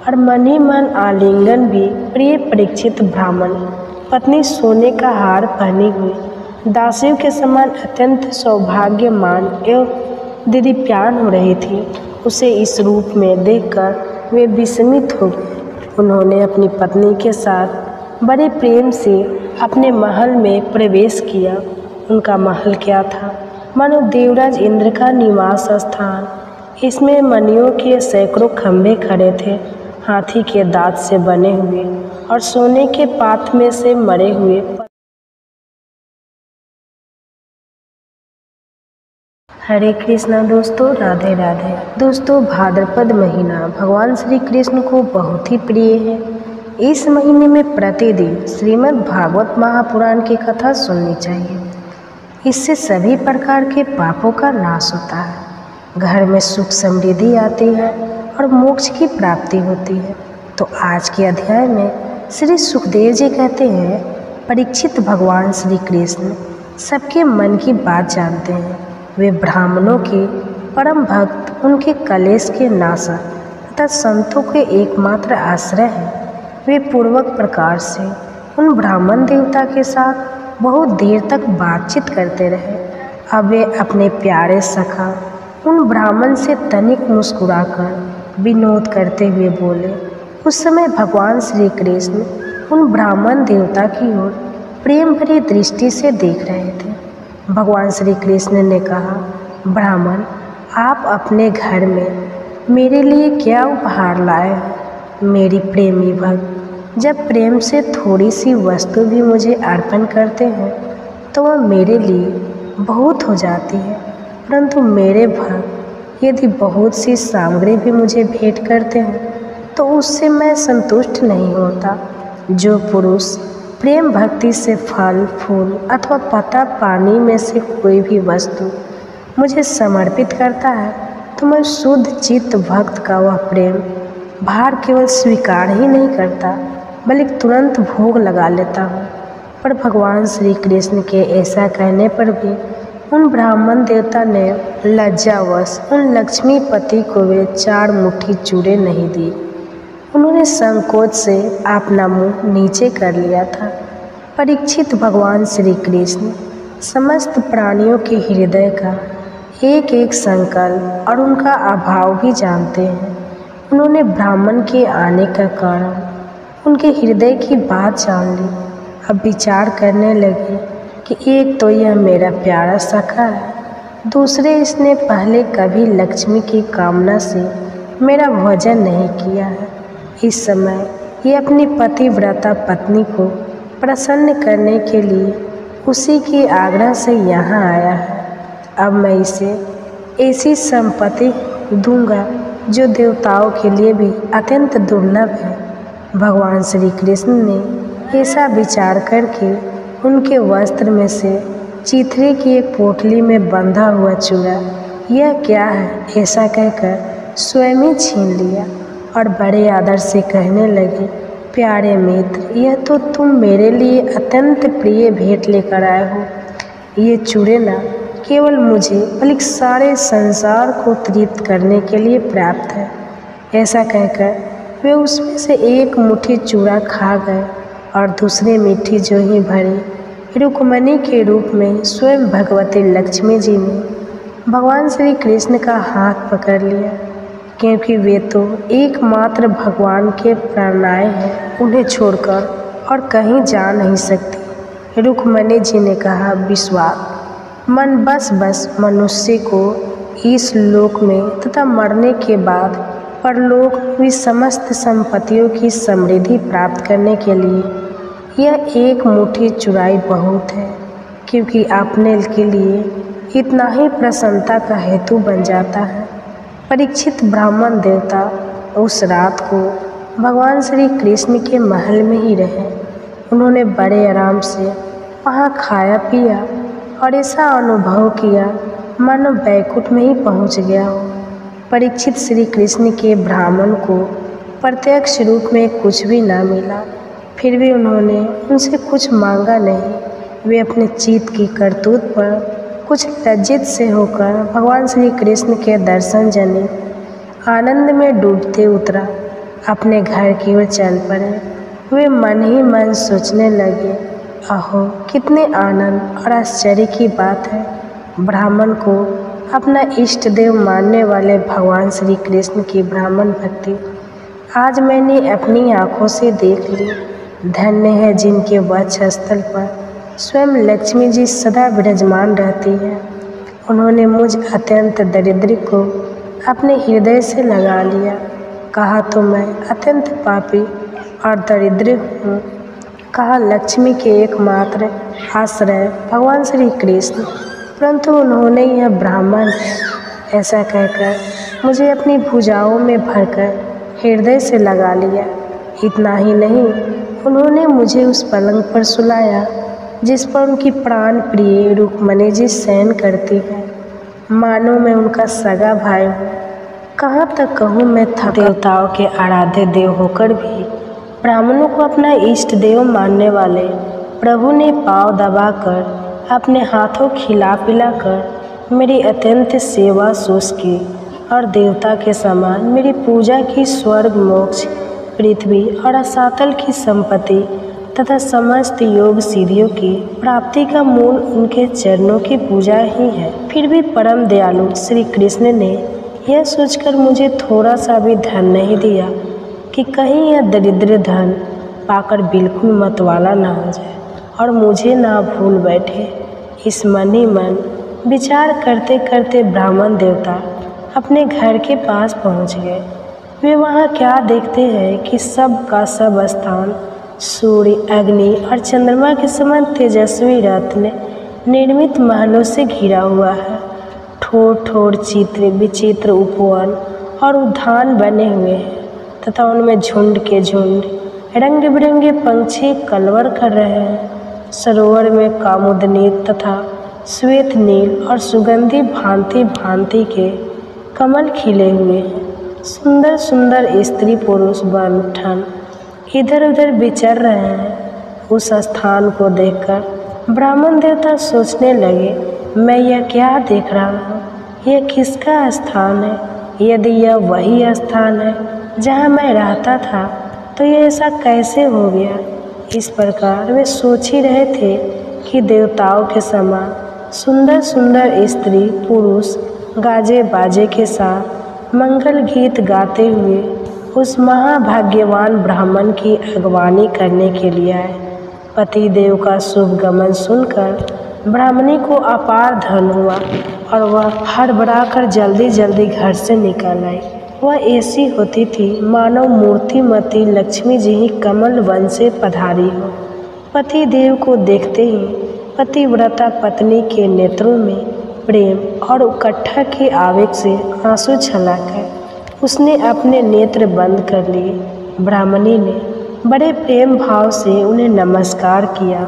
और मन ही मन आलिंगन भी। प्रिय परीक्षित ब्राह्मण पत्नी सोने का हार पहनी हुई दासियों के समान अत्यंत सौभाग्यमान एवं दिव्यान हो रही थी। उसे इस रूप में देखकर वे विस्मित हो गए। उन्होंने अपनी पत्नी के साथ बड़े प्रेम से अपने महल में प्रवेश किया। उनका महल क्या था? मानो देवराज इंद्र का निवास स्थान। इसमें मणियों के सैकड़ों खंभे खड़े थे, हाथी के दांत से बने हुए और सोने के पात्र में से मरे हुए। हरे कृष्णा दोस्तों, राधे राधे। दोस्तों, भाद्रपद महीना भगवान श्री कृष्ण को बहुत ही प्रिय है। इस महीने में प्रतिदिन श्रीमद् भागवत महापुराण की कथा सुननी चाहिए। इससे सभी प्रकार के पापों का नाश होता है, घर में सुख समृद्धि आती है और मोक्ष की प्राप्ति होती है। तो आज के अध्याय में श्री सुखदेव जी कहते हैं, परीक्षित भगवान श्री कृष्ण सबके मन की बात जानते हैं। वे ब्राह्मणों के परम भक्त, उनके कलेश के नाशक तथा संतों के एकमात्र आश्रय हैं। वे पूर्वक प्रकार से उन ब्राह्मण देवता के साथ बहुत देर तक बातचीत करते रहे। अब वे अपने प्यारे सखा उन ब्राह्मण से तनिक मुस्कुराकर विनोद करते हुए बोले। उस समय भगवान श्री कृष्ण उन ब्राह्मण देवता की ओर प्रेम भरी दृष्टि से देख रहे थे। भगवान श्री कृष्ण ने कहा, ब्राह्मण, आप अपने घर में मेरे लिए क्या उपहार लाए हैं? मेरी प्रेमी भक्त जब प्रेम से थोड़ी सी वस्तु भी मुझे अर्पण करते हैं तो वह मेरे लिए बहुत हो जाती है, परंतु मेरे भक्त यदि बहुत सी सामग्री भी मुझे भेंट करते हैं तो उससे मैं संतुष्ट नहीं होता। जो पुरुष प्रेम भक्ति से फल फूल अथवा पता पानी में से कोई भी वस्तु मुझे समर्पित करता है तो मैं शुद्ध चित्त भक्त का वह प्रेम भार केवल स्वीकार ही नहीं करता बल्कि तुरंत भोग लगा लेता हूँ। पर भगवान श्री कृष्ण के ऐसा कहने पर भी उन ब्राह्मण देवता ने लज्जावश उन लक्ष्मीपति को वे 4 मुट्ठी चूड़े नहीं दी। उन्होंने संकोच से अपना मुंह नीचे कर लिया था। परीक्षित, भगवान श्री कृष्ण समस्त प्राणियों के हृदय का एक एक संकल्प और उनका अभाव भी जानते हैं। उन्होंने ब्राह्मण के आने का कारण, उनके हृदय की बात जान ली। अब विचार करने लगे कि एक तो यह मेरा प्यारा सखा है, दूसरे इसने पहले कभी लक्ष्मी की कामना से मेरा भोजन नहीं किया है। इस समय ये अपनी पतिव्रता पत्नी को प्रसन्न करने के लिए उसी के आग्रह से यहाँ आया है। अब मैं इसे ऐसी संपत्ति दूंगा जो देवताओं के लिए भी अत्यंत दुर्लभ है। भगवान श्री कृष्ण ने ऐसा विचार करके उनके वस्त्र में से चिथड़े की एक पोटली में बंधा हुआ चूड़ा, यह क्या है ऐसा कहकर स्वयं ही छीन लिया और बड़े आदर से कहने लगे, प्यारे मित्र, यह तो तुम मेरे लिए अत्यंत प्रिय भेंट लेकर आए हो। ये चूड़े न केवल मुझे बल्कि सारे संसार को तृप्त करने के लिए प्राप्त है। ऐसा कहकर वे उसमें से एक मुट्ठी चूड़ा खा गए और दूसरी मुट्ठी जो ही भरी रुक्मिणी के रूप में स्वयं भगवती लक्ष्मी जी ने भगवान श्री कृष्ण का हाथ पकड़ लिया, क्योंकि वे तो एकमात्र भगवान के प्राणाएं हैं, उन्हें छोड़कर और कहीं जा नहीं सकती। रुक्मिणी जी ने कहा, विश्वास मन बस मनुष्य को इस लोक में तथा मरने के बाद परलोक में समस्त संपत्तियों की समृद्धि प्राप्त करने के लिए यह एक मुट्ठी चुराई बहुत है, क्योंकि अपने के लिए इतना ही प्रसन्नता का हेतु बन जाता है। परीक्षित, ब्राह्मण देवता उस रात को भगवान श्री कृष्ण के महल में ही रहे। उन्होंने बड़े आराम से वहाँ खाया पिया और ऐसा अनुभव किया मानो बैकुंठ में ही पहुँच गया हो। परीक्षित, श्री कृष्ण के ब्राह्मण को प्रत्यक्ष रूप में कुछ भी ना मिला, फिर भी उन्होंने उनसे कुछ मांगा नहीं। वे अपने चित्त की करतूत पर कुछ लज्जित से होकर भगवान श्री कृष्ण के दर्शन जनित आनंद में डूबते उतरा अपने घर की ओर चल पड़े। वे मन ही मन सोचने लगे, अहो कितने आनंद और आश्चर्य की बात है। ब्राह्मण को अपना इष्ट देव मानने वाले भगवान श्री कृष्ण की ब्राह्मण भक्ति आज मैंने अपनी आँखों से देख ली। धन्य है जिनके वक्षस्थल पर स्वयं लक्ष्मी जी सदा विराजमान रहती है। उन्होंने मुझ अत्यंत दरिद्र को अपने हृदय से लगा लिया। कहा तो मैं अत्यंत पापी और दरिद्र हूँ, कहा लक्ष्मी के एकमात्र आश्रय भगवान श्री कृष्ण, परंतु उन्होंने यह ब्राह्मण है ऐसा कहकर मुझे अपनी भुजाओं में भरकर हृदय से लगा लिया। इतना ही नहीं, उन्होंने मुझे उस पलंग पर सुलाया जिस पर उनकी प्राण प्रिय रुक्मिणी जी शयन करती है, मानो मैं उनका सगा भाई हूँ। कहाँ तक कहूँ मैं देवताओं के आराध्य देव होकर भी ब्राह्मणों को अपना इष्ट देव मानने वाले प्रभु ने पाँव दबाकर अपने हाथों खिला पिलाकर मेरी अत्यंत सेवा सोच की और देवता के समान मेरी पूजा की। स्वर्ग, मोक्ष, पृथ्वी और असातल की संपत्ति तथा समस्त योग सिद्धियों की प्राप्ति का मूल उनके चरणों की पूजा ही है। फिर भी परम दयालु श्री कृष्ण ने यह सोचकर मुझे थोड़ा सा भी धन नहीं दिया कि कहीं यह दरिद्र धन पाकर बिल्कुल मतवाला ना हो जाए और मुझे ना भूल बैठे। इस मन ही मन विचार करते करते ब्राह्मण देवता अपने घर के पास पहुंच गए। वे वहां क्या देखते हैं कि सब का सब स्थान सूर्य, अग्नि और चंद्रमा के समान तेजस्वी रत्न निर्मित महलों से घिरा हुआ है। ठोर ठोर चित्र विचित्र उपवन और उद्यान बने हुए हैं तथा उनमें झुंड के झुंड रंग बिरंगे पंछी कलवर कर रहे हैं। सरोवर में कामुदनी तथा श्वेत नील और सुगंधी भांति भांति के कमल खिले हुए हैं। सुंदर सुंदर स्त्री पुरुष बनठन इधर उधर विचर रहे हैं। उस स्थान को देखकर ब्राह्मण देवता सोचने लगे, मैं यह क्या देख रहा हूँ, यह किसका स्थान है? यदि यह वही स्थान है जहाँ मैं रहता था, तो ये ऐसा कैसे हो गया। इस प्रकार वे सोच ही रहे थे कि देवताओं के समान सुंदर सुंदर स्त्री पुरुष गाजे बाजे के साथ मंगल गीत गाते हुए उस महाभाग्यवान ब्राह्मण की अगवानी करने के लिए आए। पति देव का शुभ गमन सुनकर ब्राह्मणी को अपार धन हुआ और वह हड़बड़ाकर जल्दी जल्दी घर से निकल आई। वह ऐसी होती थी मानो मूर्तिमती लक्ष्मी जी ही कमल वन से पधारी हो। पति देव को देखते ही पतिव्रता पत्नी के नेत्रों में प्रेम और उकट्ठा के आवेग से आंसू छलक उसने अपने नेत्र बंद कर लिए। ब्राह्मणी ने बड़े प्रेम भाव से उन्हें नमस्कार किया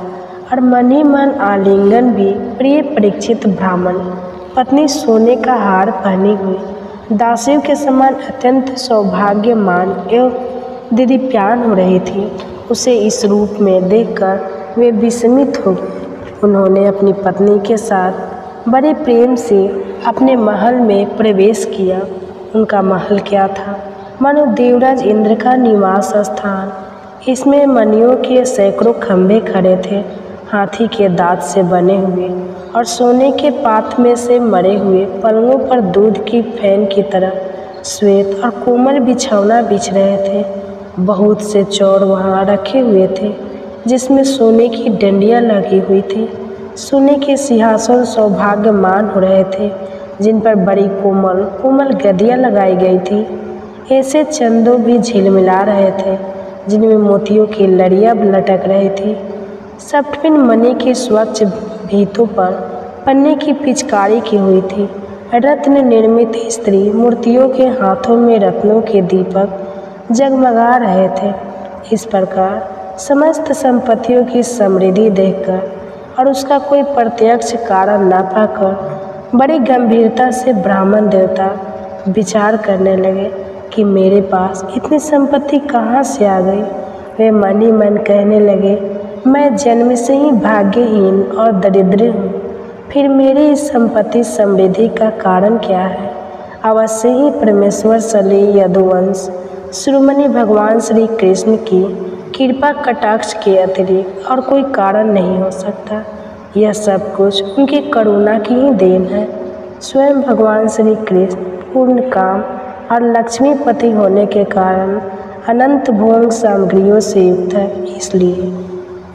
और मन ही मन आलिंगन भी। प्रिय परीक्षित ब्राह्मण पत्नी सोने का हार पहनी हुई दासियों के समान अत्यंत सौभाग्यमान एवं दिव्यान हो रही थी। उसे इस रूप में देखकर वे विस्मित हो गए। उन्होंने अपनी पत्नी के साथ बड़े प्रेम से अपने महल में प्रवेश किया। उनका महल क्या था, मानो देवराज इंद्र का निवास स्थान। इसमें मणियों के सैकड़ों खंभे खड़े थे, हाथी के दांत से बने हुए और सोने के पात्र में से मरे हुए पलंगों पर दूध की फैन की तरह श्वेत और कोमल बिछौना बिछ रहे थे। बहुत से चौर वहाँ रखे हुए थे जिसमें सोने की डंडियाँ लगी हुई थी। सोने के सिंहासन सौभाग्यमान हो रहे थे जिन पर बड़ी कोमल कोमल गद्दियाँ लगाई गई थी। ऐसे चंदों भी झिलमिला रहे थे जिनमें मोतियों की लड़ियाँ लटक रही थी। सफ्टविन मणि के स्वच्छ भीतों पर पन्ने की पिचकारी की हुई थी। रत्न निर्मित स्त्री मूर्तियों के हाथों में रत्नों के दीपक जगमगा रहे थे। इस प्रकार समस्त संपत्तियों की समृद्धि देखकर और उसका कोई प्रत्यक्ष कारण न पाकर बड़ी गंभीरता से ब्राह्मण देवता विचार करने लगे कि मेरे पास इतनी संपत्ति कहाँ से आ गई। वे मन ही मन कहने लगे, मैं जन्म से ही भाग्यहीन और दरिद्र हूँ, फिर मेरी इस संपत्ति समृद्धि का कारण क्या है। अवश्य ही परमेश्वर सली यदुवंश शिरोमणि भगवान श्री कृष्ण की कृपा कटाक्ष के अतिरिक्त और कोई कारण नहीं हो सकता। यह सब कुछ उनकी करुणा की ही देन है। स्वयं भगवान श्री कृष्ण पूर्ण काम और लक्ष्मीपति होने के कारण अनंत भोग सामग्रियों से युक्त है। इसलिए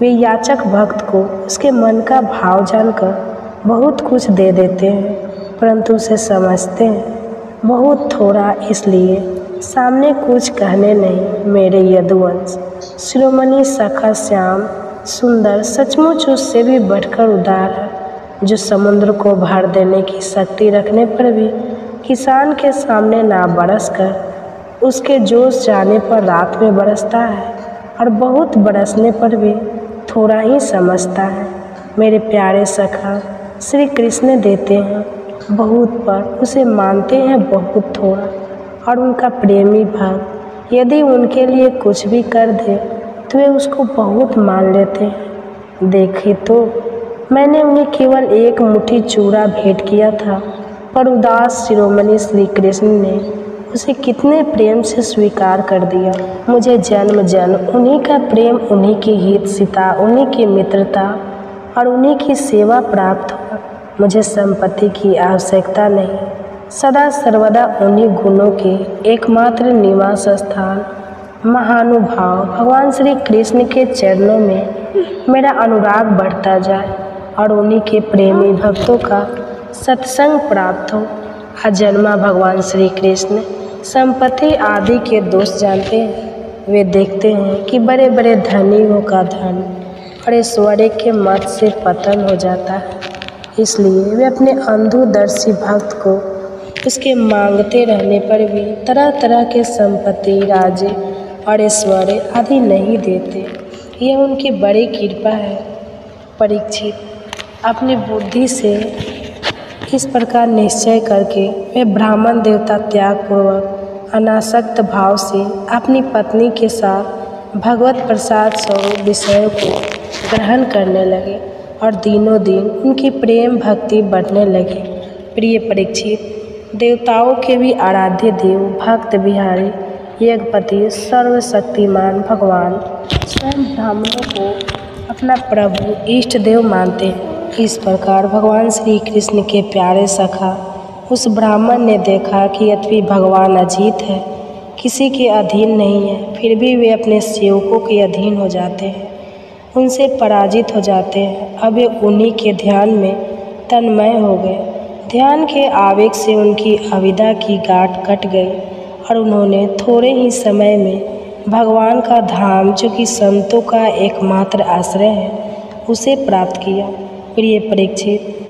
वे याचक भक्त को उसके मन का भाव जानकर बहुत कुछ दे देते हैं, परंतु उसे समझते हैं बहुत थोड़ा, इसलिए सामने कुछ कहने नहीं। मेरे यदुवंश शिरोमणि सखा श्याम सुंदर सचमुच उससे भी बढ़कर उदार है, जो समुद्र को भर देने की शक्ति रखने पर भी किसान के सामने ना बरस कर उसके जोश जाने पर रात में बरसता है और बहुत बरसने पर भी थोड़ा ही समझता है। मेरे प्यारे सखा श्री कृष्ण देते हैं बहुत पर उसे मानते हैं बहुत थोड़ा, और उनका प्रेमी भक्त यदि उनके लिए कुछ भी कर दे तो वे उसको बहुत मान लेते हैं। देखे तो मैंने उन्हें केवल एक मुट्ठी चूड़ा भेंट किया था, पर उदास शिरोमणि श्री कृष्ण ने उसे कितने प्रेम से स्वीकार कर दिया। मुझे जन्म जन्म उन्हीं का प्रेम, उन्हीं की हितैषिता, उन्हीं की मित्रता और उन्हीं की सेवा प्राप्त हुआ। मुझे संपत्ति की आवश्यकता नहीं, सदा सर्वदा उन्हीं गुणों के एकमात्र निवास स्थान महानुभाव भगवान श्री कृष्ण के चरणों में मेरा अनुराग बढ़ता जाए और उन्हीं के प्रेमी भक्तों का सत्संग प्राप्त हो। अजन्मा भगवान श्री कृष्ण संपत्ति आदि के दोष जानते हैं। वे देखते हैं कि बड़े बड़े धनियों का धन और ऐश्वर्य के मत से पतन हो जाता है, इसलिए वे अपने अंधुदर्शी भक्त को उसके मांगते रहने पर भी तरह तरह के संपत्ति, राज्य और ऐश्वर्य आदि नहीं देते। यह उनकी बड़ी कृपा है। परीक्षित अपनी बुद्धि से इस प्रकार निश्चय करके वे ब्राह्मण देवता त्यागपूर्वक अनासक्त भाव से अपनी पत्नी के साथ भगवत प्रसाद स्वरूप विषयों को ग्रहण करने लगे और दिनों दिन उनकी प्रेम भक्ति बढ़ने लगी। प्रिय परीक्षित, देवताओं के भी आराध्य देव भक्त बिहारी यज्ञपति सर्वशक्तिमान भगवान स्वयं ब्राह्मणों को अपना प्रभु इष्ट देव मानते हैं। इस प्रकार भगवान श्री कृष्ण के प्यारे सखा उस ब्राह्मण ने देखा कि यद्यपि भगवान अजीत है, किसी के अधीन नहीं है, फिर भी वे अपने सेवकों के अधीन हो जाते हैं, उनसे पराजित हो जाते हैं। अब वे उन्हीं के ध्यान में तन्मय हो गए। ध्यान के आवेग से उनकी अविद्या की गांठ कट गई और उन्होंने थोड़े ही समय में भगवान का धाम, जो कि संतों का एकमात्र आश्रय है, उसे प्राप्त किया। प्रिय परीक्षित,